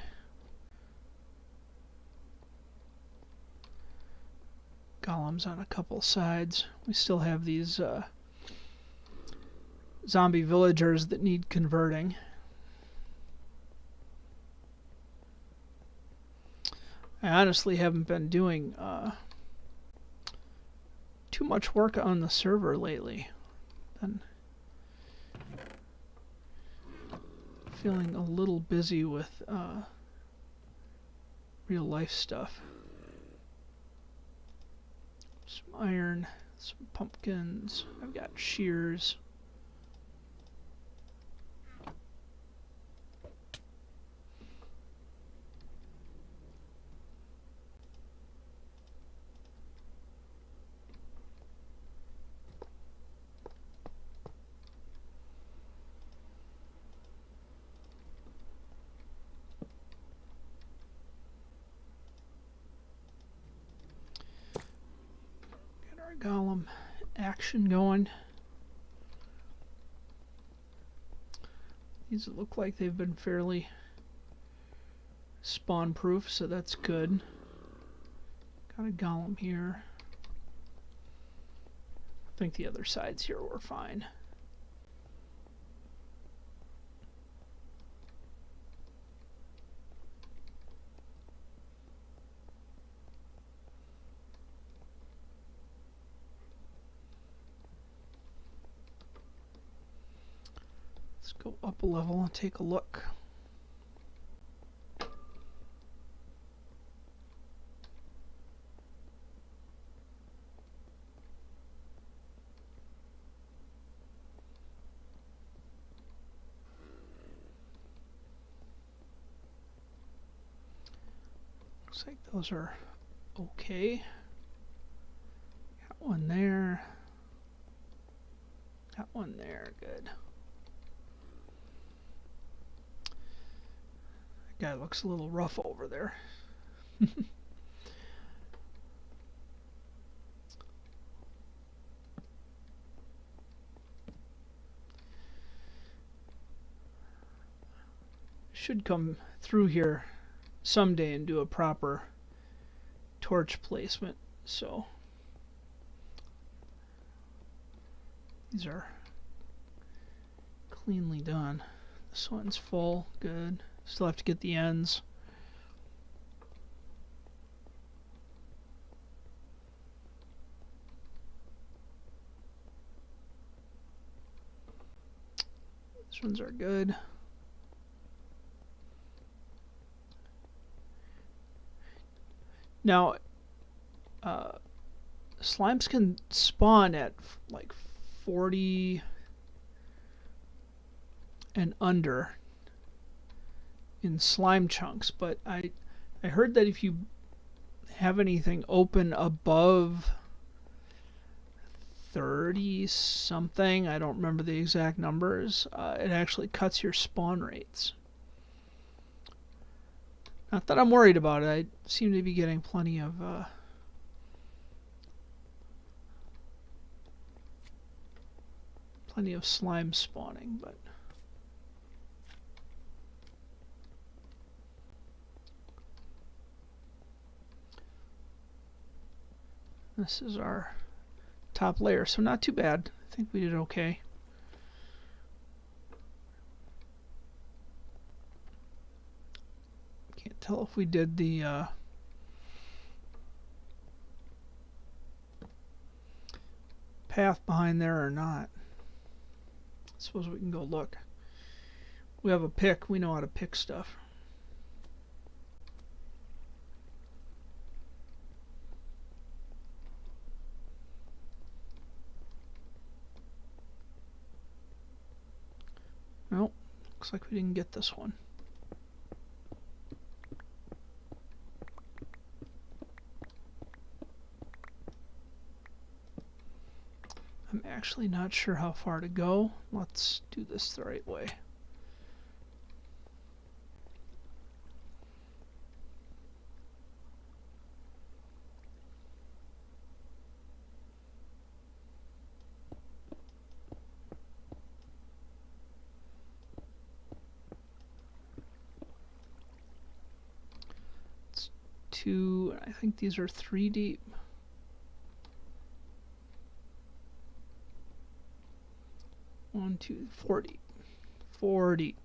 golems on a couple sides. We still have these zombie villagers that need converting. I honestly haven't been doing too much work on the server lately. Been feeling a little busy with real life stuff. Some iron, some pumpkins. I've got shears. Golem action going. These look like they've been fairly spawn proof, so that's good. Got a golem here. think the other sides here were fine. Let's go up a level and take a look. Looks like those are okay. Got one there. Got one there, good. That guy looks a little rough over there. Should come through here someday and do a proper torch placement. So these are cleanly done. This one's full, good. Still have to get the ends. These ones are good. Now, slimes can spawn at like 40 and under in slime chunks, but I heard that if you have anything open above 30 something, I don't remember the exact numbers, it actually cuts your spawn rates. Not that I'm worried about it. I seem to be getting plenty of slime spawning, but this is our top layer, so not too bad. I think we did okay. Can't tell if we did the path behind there or not. I suppose we can go look. We have a pick. We know how to pick stuff. Nope. Looks like we didn't get this one. I'm actually not sure how far to go. Let's do this the right way. It's 2, I think these are 3 deep. 1, 2, 4 deep. 4 deep.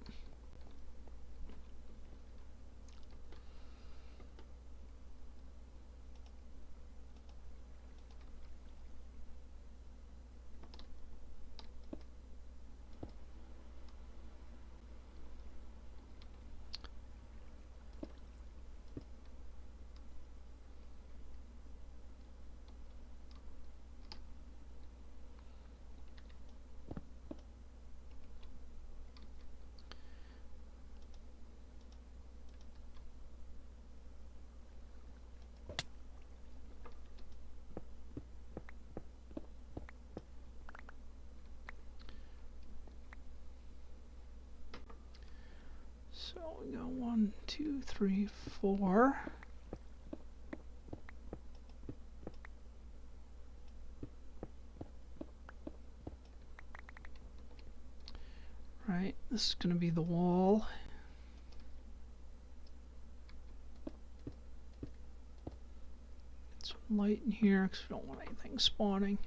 So we go 1, 2, 3, 4. Right, this is going to be the wall. Get some light in here because we don't want anything spawning.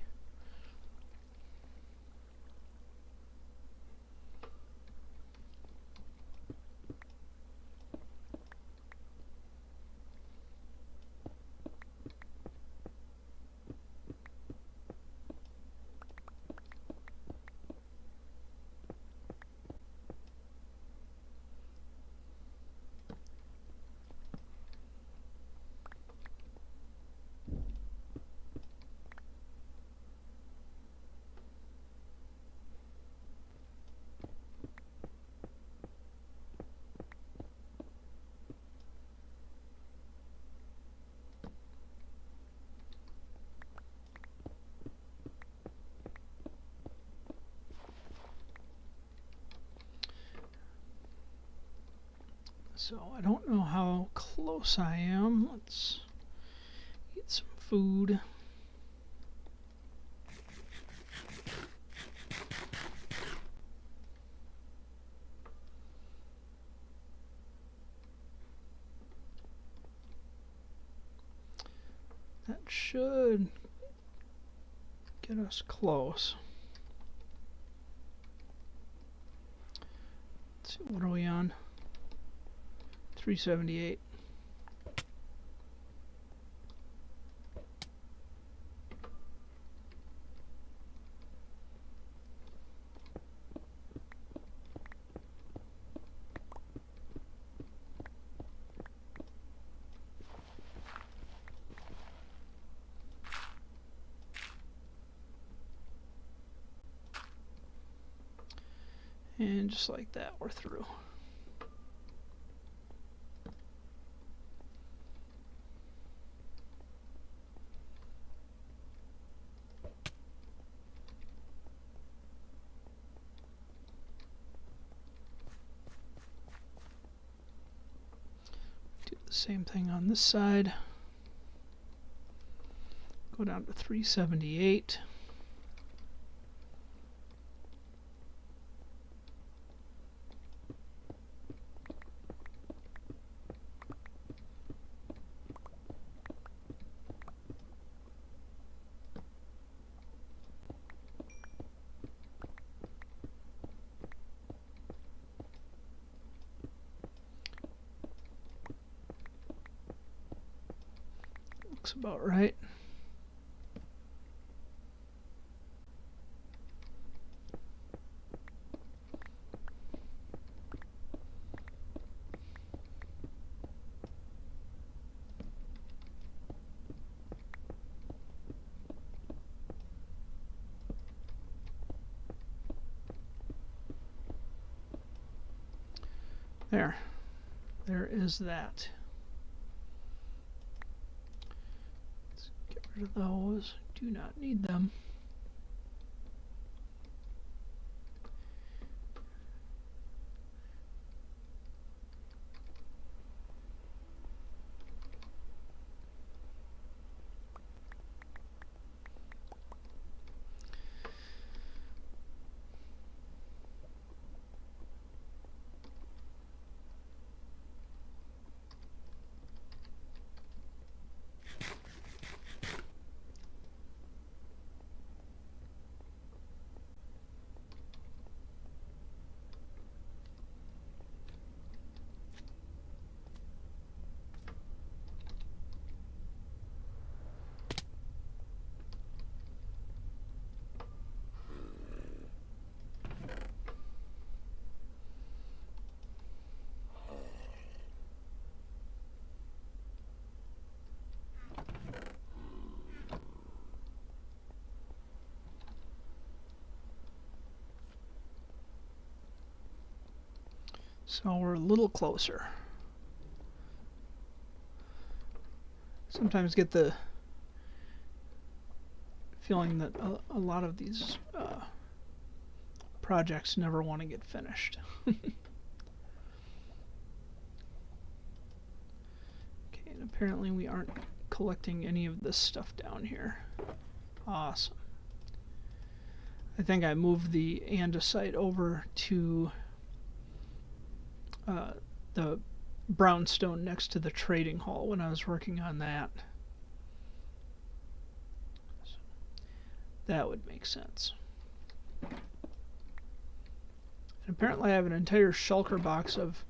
So I don't know how close I am. Let's eat some food. That should get us close. Let's see, what are we on? 378. And just like that, we're through. Do the same thing on this side. Go down to 378. Looks about right. There is that. Let's get rid of those. Do not need them. So we're a little closer. Sometimes get the feeling that a lot of these projects never want to get finished. Okay, and apparently we aren't collecting any of this stuff down here. Awesome. I think I moved the andesite over to the brownstone next to the trading hall when I was working on that. So that would make sense. And apparently I have an entire shulker box of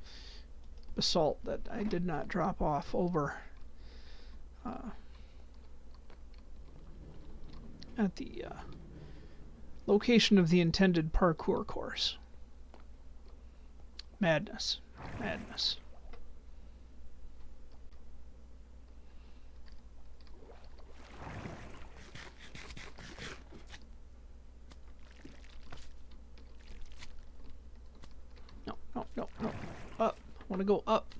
basalt that I did not drop off over at the location of the intended parkour course. Madness. Madness. No, no, no, no. Up. I want to go up.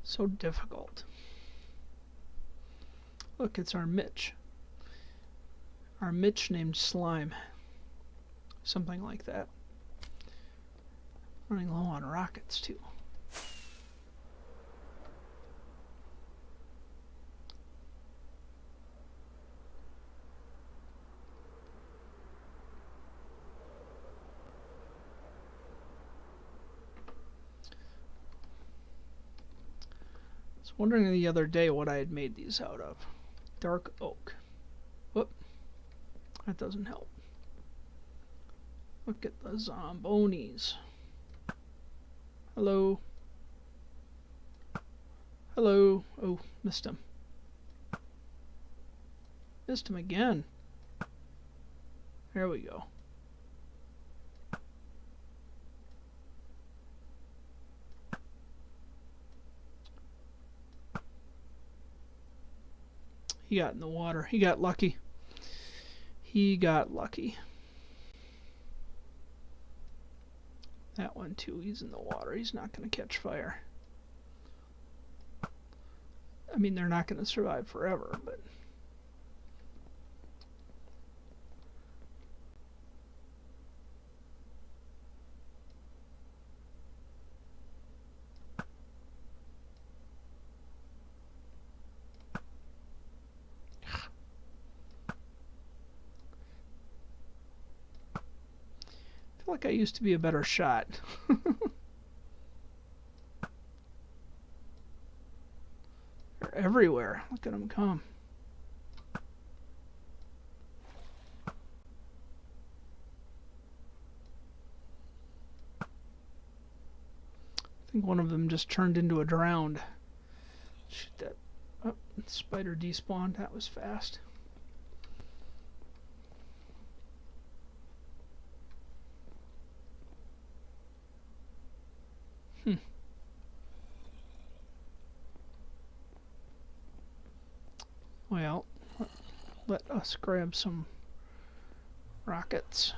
So difficult. Look, it's our Mitch. Our Mitch named Slime. something like that. Running low on rockets too. I was wondering the other day what I had made these out of. Dark oak. Whoop. That doesn't help. Look at the zombonis. Hello. Hello. Oh, missed him. Missed him again. There we go. He got in the water. He got lucky. He got lucky. That one too. He's in the water. He's not going to catch fire. I mean, they're not going to survive forever, but... I feel like I used to be a better shot. They're everywhere. Look at them come. I think one of them just turned into a drowned. Shoot that. Oh, spider despawned. That was fast. Well, let us grab some rockets.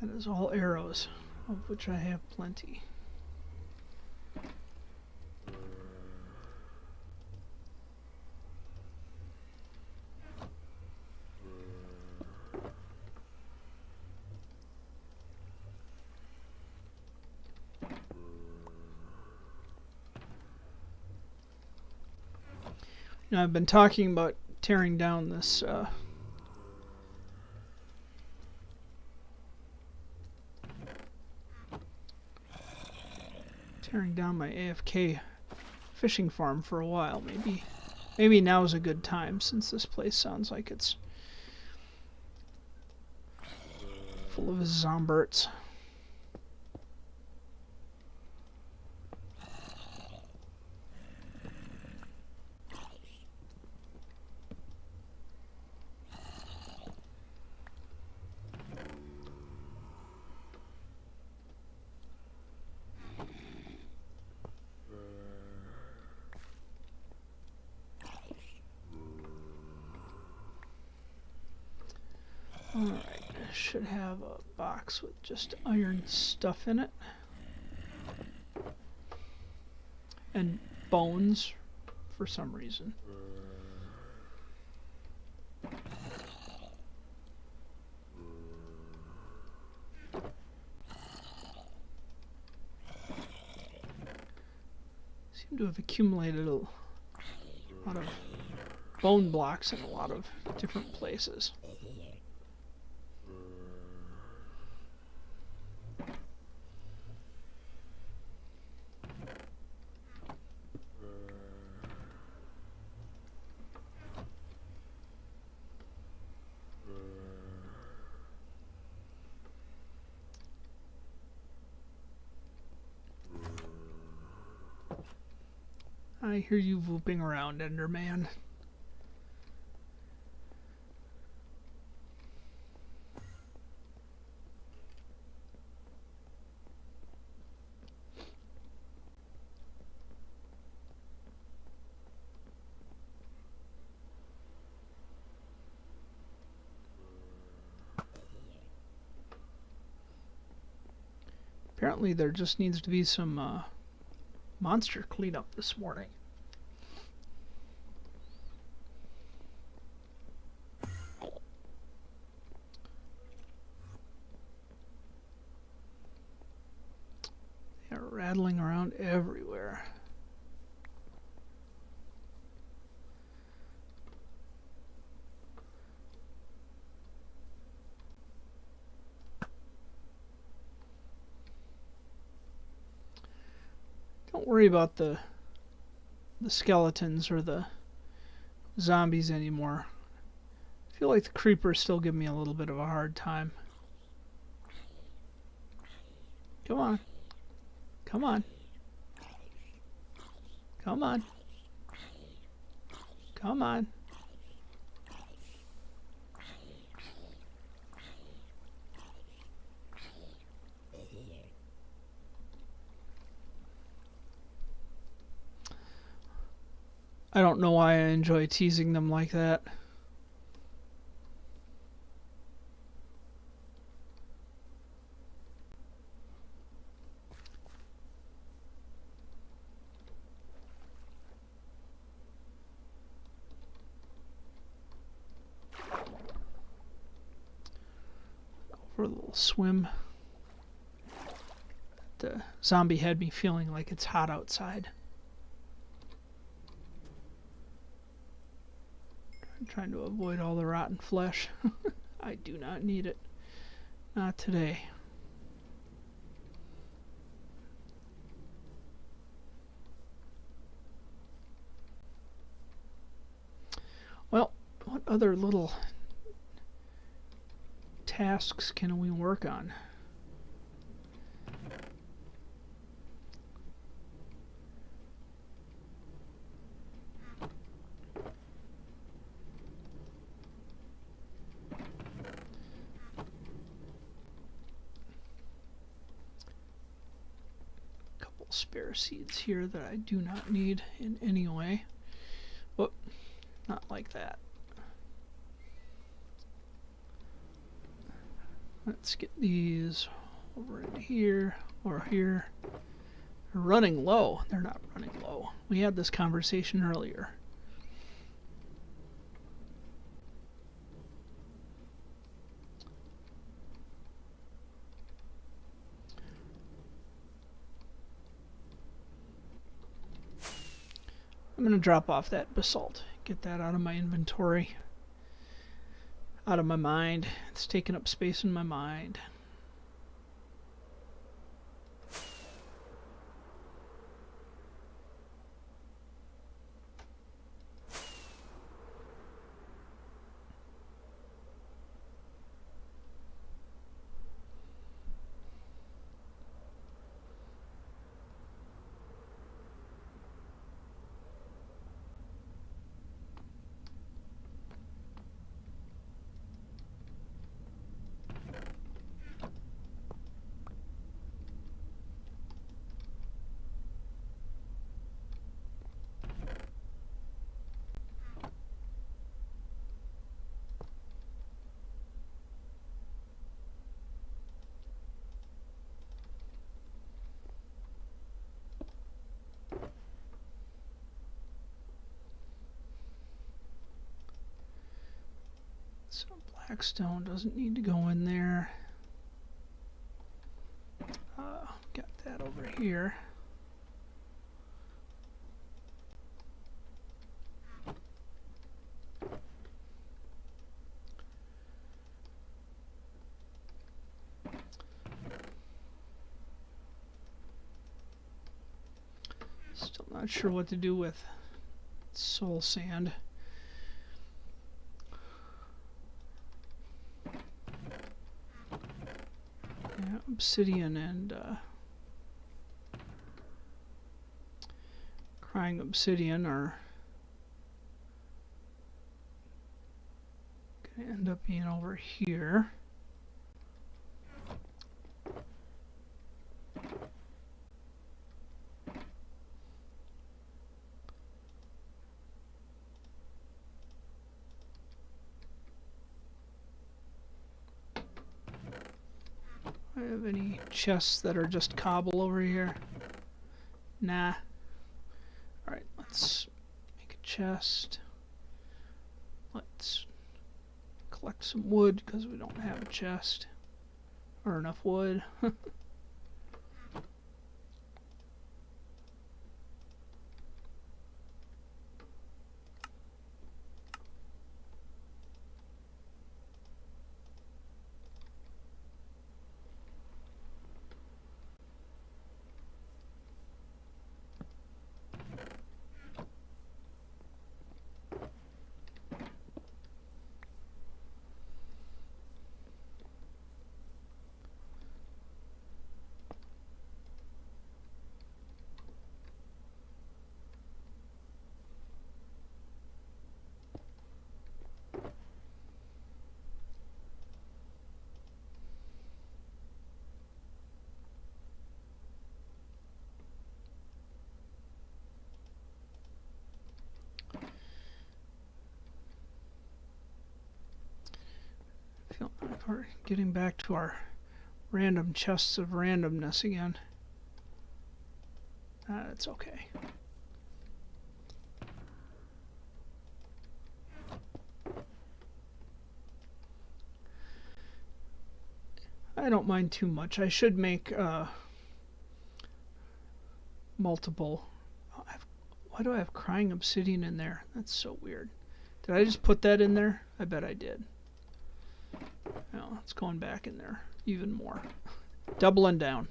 That is all arrows, of which I have plenty. Now, I've been talking about tearing down this tearing down my AFK fishing farm for a while. Maybe now is a good time, since this place sounds like it's full of zomberts. Alright, I should have a box with just iron stuff in it. And bones, for some reason. Seem to have accumulated a lot of bone blocks in a lot of different places. I hear you whooping around, Enderman. Apparently there just needs to be some monster cleanup this morning. rattling around everywhere. Don't worry about the skeletons or the zombies anymore. I feel like the creepers still give me a little bit of a hard time. Come on. Come on. Come on. Come on. I don't know why I enjoy teasing them like that. For a little swim. The zombie had me feeling like it's hot outside. I'm trying to avoid all the rotten flesh. I do not need it. Not today. Well, what other little tasks can we work on? Spare seeds here that I do not need in any way. Whoop, not like that. Let's get these over in here or here. They're running low. They're not running low. We had this conversation earlier. I'm going to drop off that basalt. Get that out of my inventory. Out of my mind. It's taking up space in my mind. So blackstone doesn't need to go in there. Got that over here. Still not sure what to do with soul sand. Yeah, obsidian and crying obsidian are going to end up being over here. Do I have any chests that are just cobble over here? Nah. Alright, let's make a chest. Let's collect some wood because we don't have a chest or enough wood. We're getting back to our random chests of randomness again. That's okay. I don't mind too much. I should make multiple. Why do I have crying obsidian in there? That's so weird. Did I just put that in there? I bet I did. No, it's going back in there even more. Doubling down.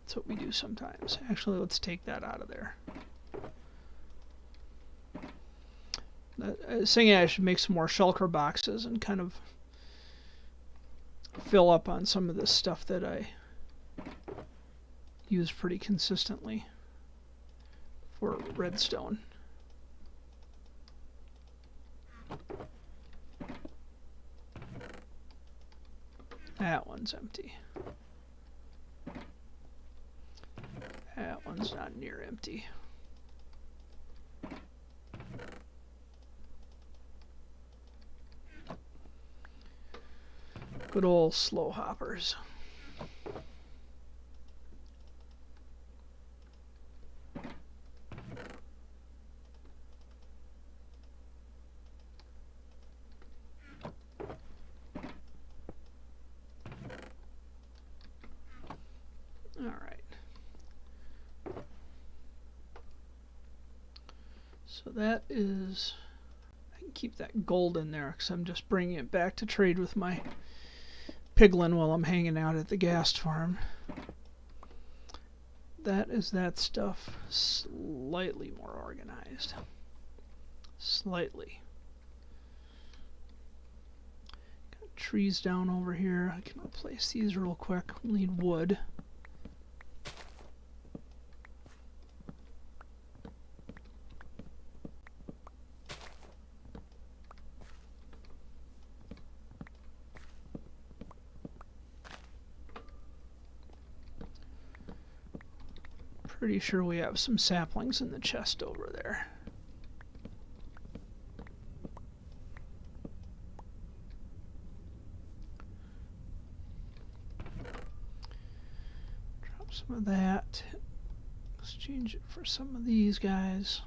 That's what we do sometimes. Actually, let's take that out of there. I was thinking I should make some more shulker boxes and kind of fill up on some of this stuff that I use pretty consistently for redstone. That one's empty. That one's not near empty. Good old slow hoppers. All right. So that is, I can keep that gold in there because I'm just bringing it back to trade with my piglin while I'm hanging out at the ghast farm. That is that stuff, slightly more organized. Slightly. Got trees down over here. I can replace these real quick. We'll need wood. Pretty sure we have some saplings in the chest over there. Drop some of that. Exchange it for some of these guys.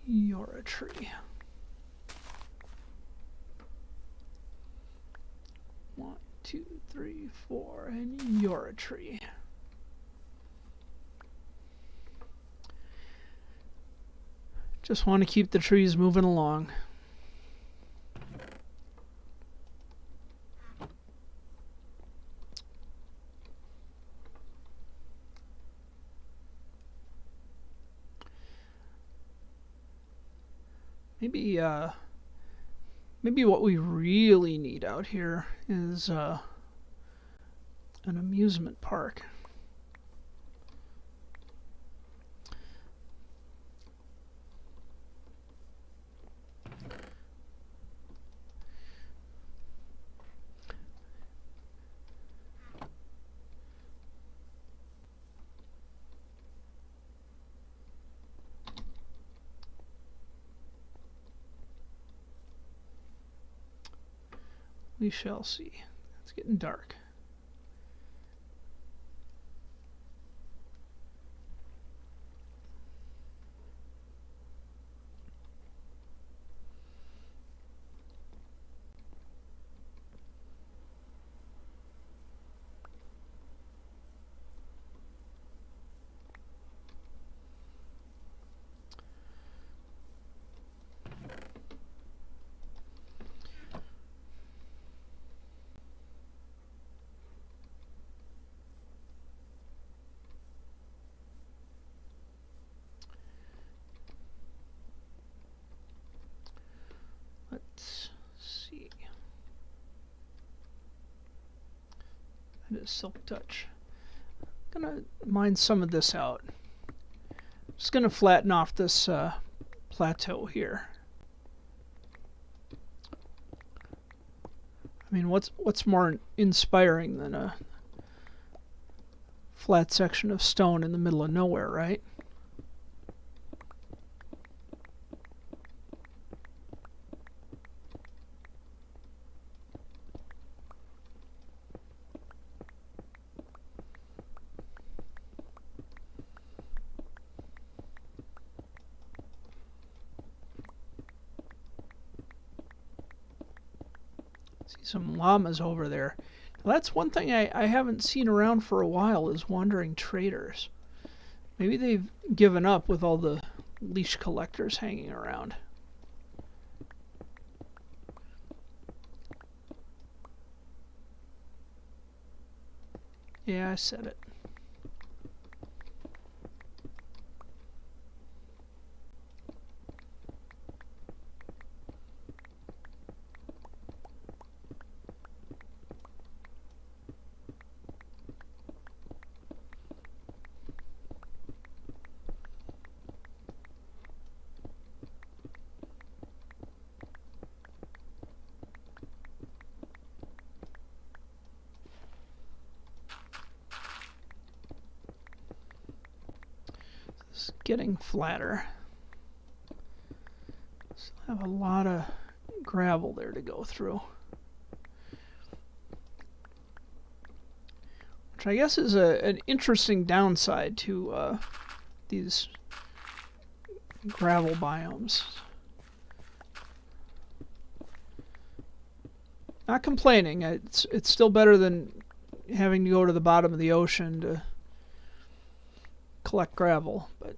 You're a tree. 1, 2, 3, 4, and you're a tree. Just want to keep the trees moving along. Maybe what we really need out here is an amusement park. We shall see. It's getting dark. Let's see. That is silk touch. I'm gonna mine some of this out. Just gonna flatten off this plateau here. I mean, what's more inspiring than a flat section of stone in the middle of nowhere, right? See some llamas over there. Well, that's one thing I haven't seen around for a while is wandering traders. Maybe they've given up with all the leash collectors hanging around. Yeah, I said it. It's getting flatter. Still have a lot of gravel there to go through. Which I guess is an interesting downside to these gravel biomes. Not complaining. It's still better than having to go to the bottom of the ocean to collect gravel, but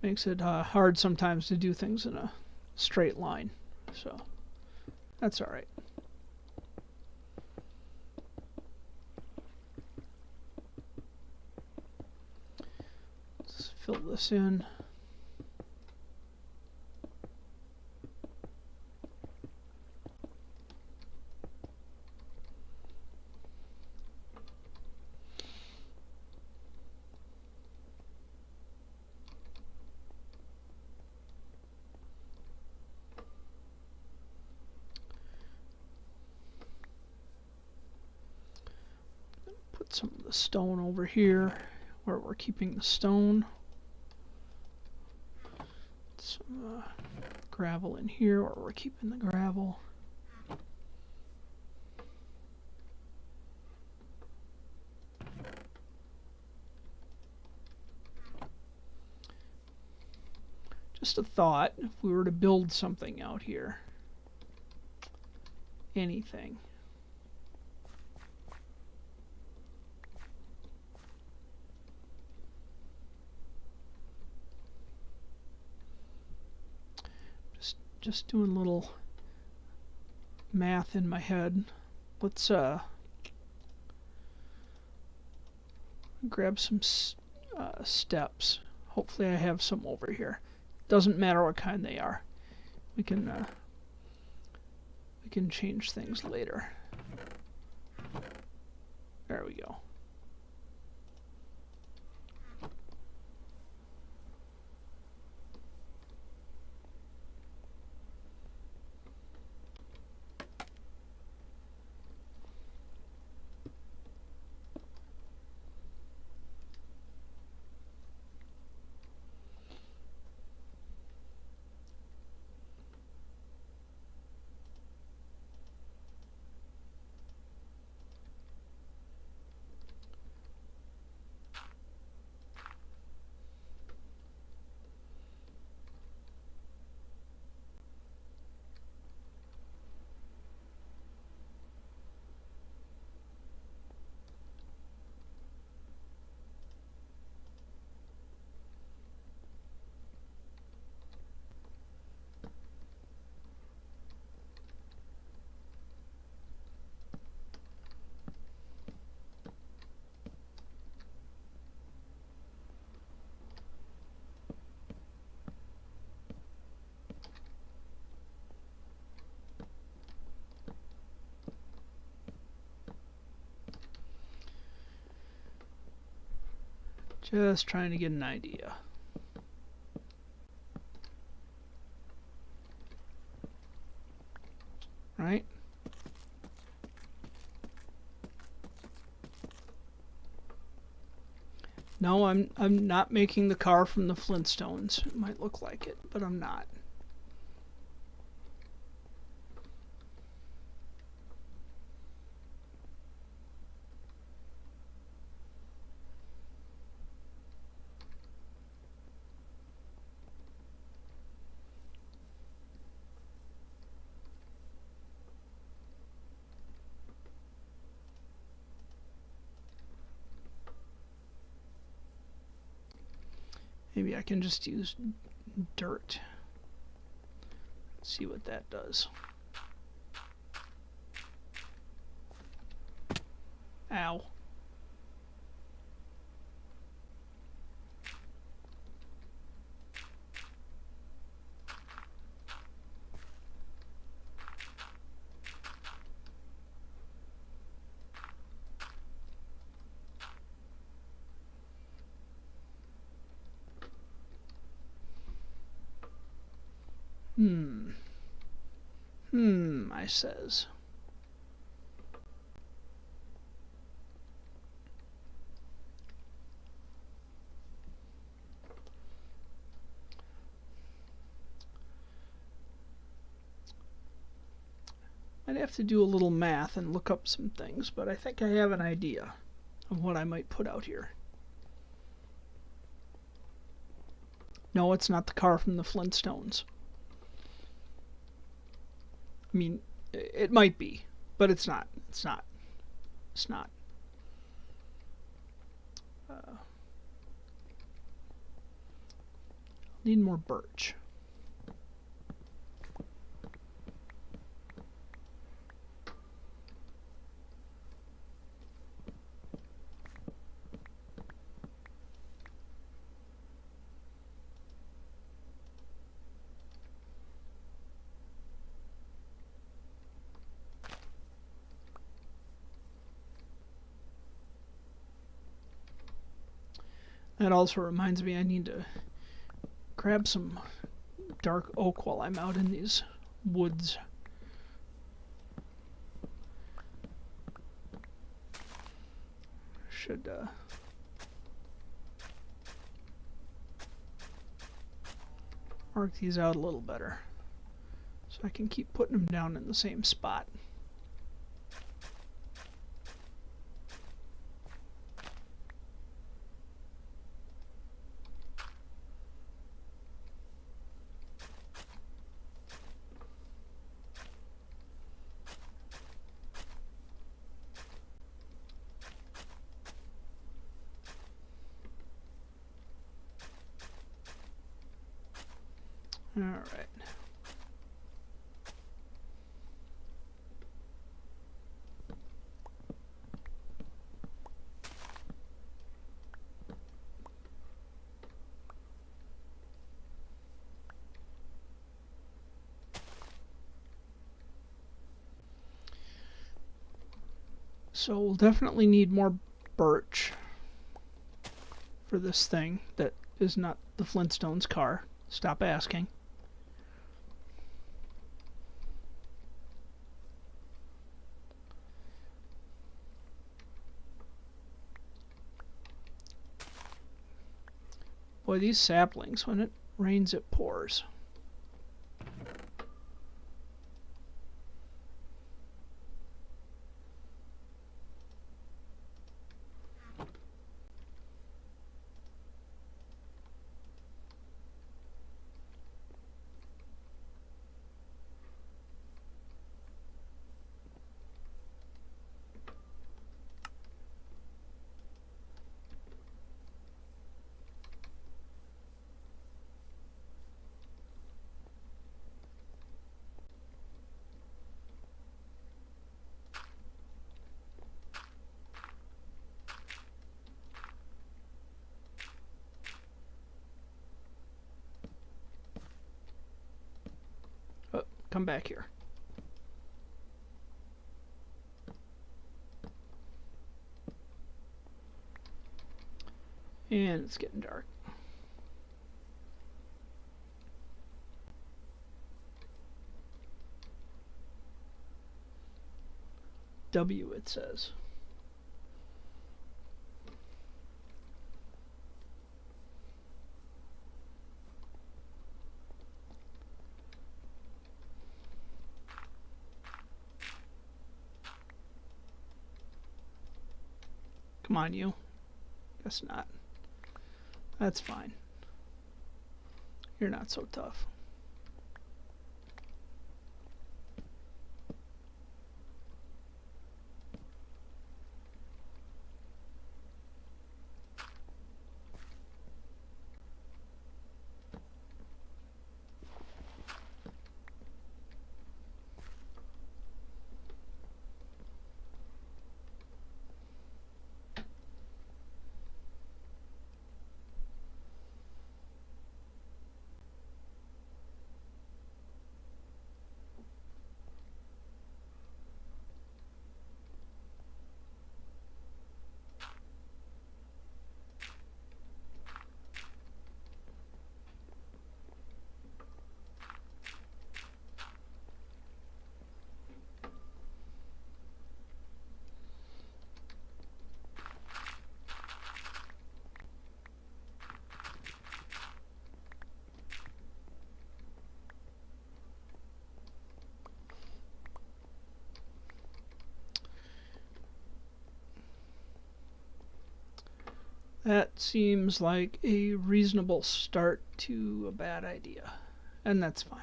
makes it hard sometimes to do things in a straight line. So that's all right. Let's fill this in. Put some of the stone over here where we're keeping the stone. Some gravel in here where we're keeping the gravel. Just a thought, if we were to build something out here, anything. Just doing a little math in my head. Let's grab some steps. Hopefully I have some over here. Doesn't matter what kind they are. We can change things later. There we go. Just trying to get an idea. right? No, I'm not making the car from the Flintstones. It might look like it, but I'm not. Maybe I can just use dirt. See what that does. Ow. I says. I'd have to do a little math and look up some things, but I think I have an idea of what I might put out here. No, it's not the car from the Flintstones. I mean, it might be, but it's not. It's not. It's not. Need more birch. That also reminds me I need to grab some dark oak while I'm out in these woods. Should mark these out a little better so I can keep putting them down in the same spot. All right. So we'll definitely need more birch for this thing that is not the Flintstones car. Stop asking. Boy, these saplings, when it rains, it pours. Oh, come back here. And it's getting dark. W, it says. Come on, you. Guess not. That's fine. You're not so tough. That seems like a reasonable start to a bad idea, and that's fine.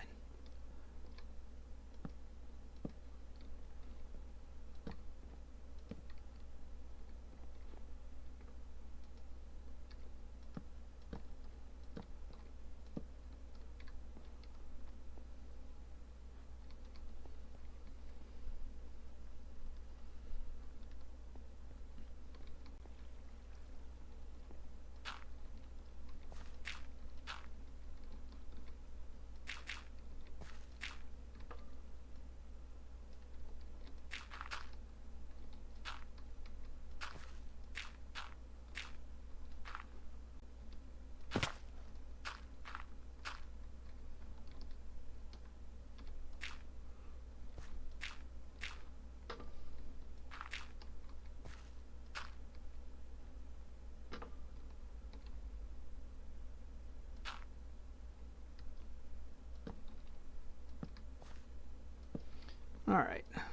All right. I'm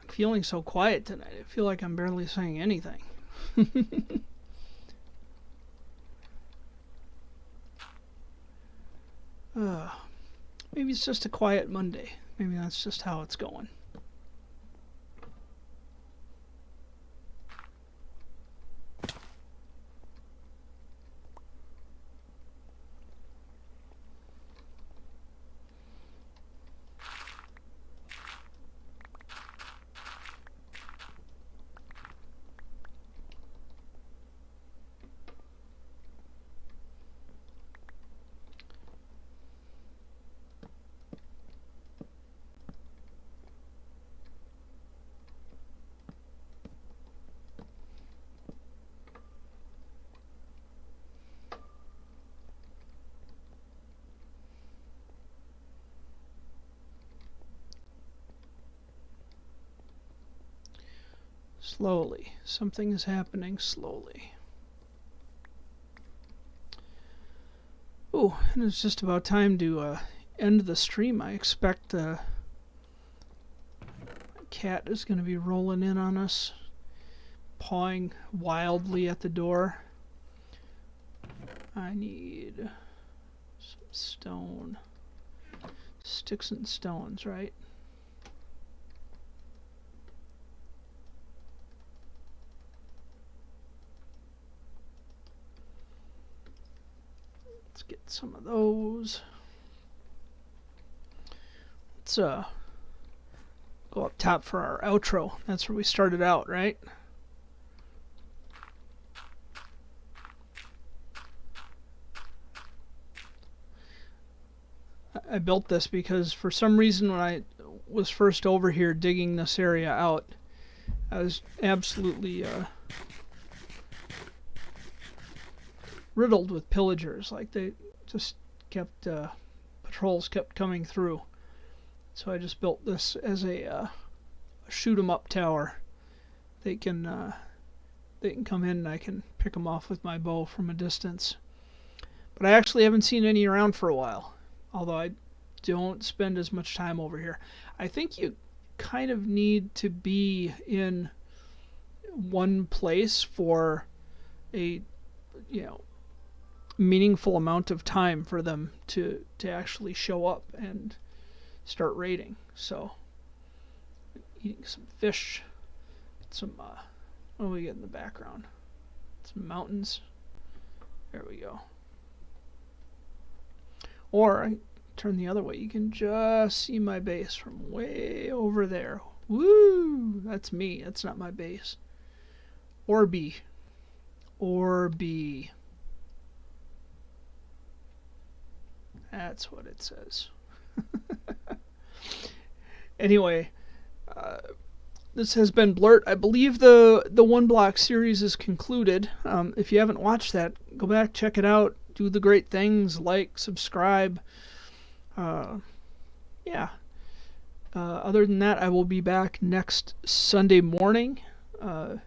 feeling so quiet tonight. I feel like I'm barely saying anything. Maybe it's just a quiet Monday. Maybe that's just how it's going. Slowly. Something is happening slowly. Oh, and it's just about time to end the stream. I expect my cat is going to be rolling in on us, pawing wildly at the door. I need some stone. Sticks and stones, right? Let's get some of those. Let's go up top for our outro. That's where we started out, right? I built this because for some reason when I was first over here digging this area out, I was absolutely riddled with pillagers. Like they just kept patrols kept coming through, So I just built this as a shoot 'em up tower. They can come in and I can pick them off with my bow from a distance. But I actually haven't seen any around for a while, although I don't spend as much time over here. I think you kind of need to be in one place for a meaningful amount of time for them to actually show up and start raiding. So eating some fish, some what do we get in the background? Some mountains. There we go. Or I turn the other way. You can just see my base from way over there. Woo! That's me. That's not my base. Or B. Or B. That's what it says. Anyway, this has been Bluurrt. I believe the one block series is concluded. If you haven't watched that, go back, check it out. Do the great things, like, subscribe. Yeah. Other than that, I will be back next Sunday morning, 9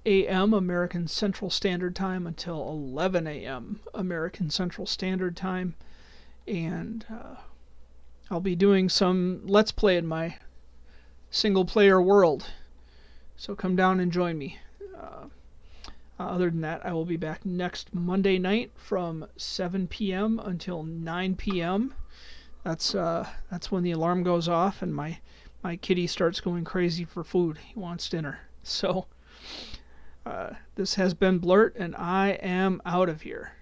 a.m. American Central Standard Time until 11 a.m. American Central Standard Time. And I'll be doing some Let's Play in my single-player world. So come down and join me. Other than that, I will be back next Monday night from 7 p.m. until 9 p.m. That's when the alarm goes off and my kitty starts going crazy for food. He wants dinner. So this has been Bluurrt, and I am out of here.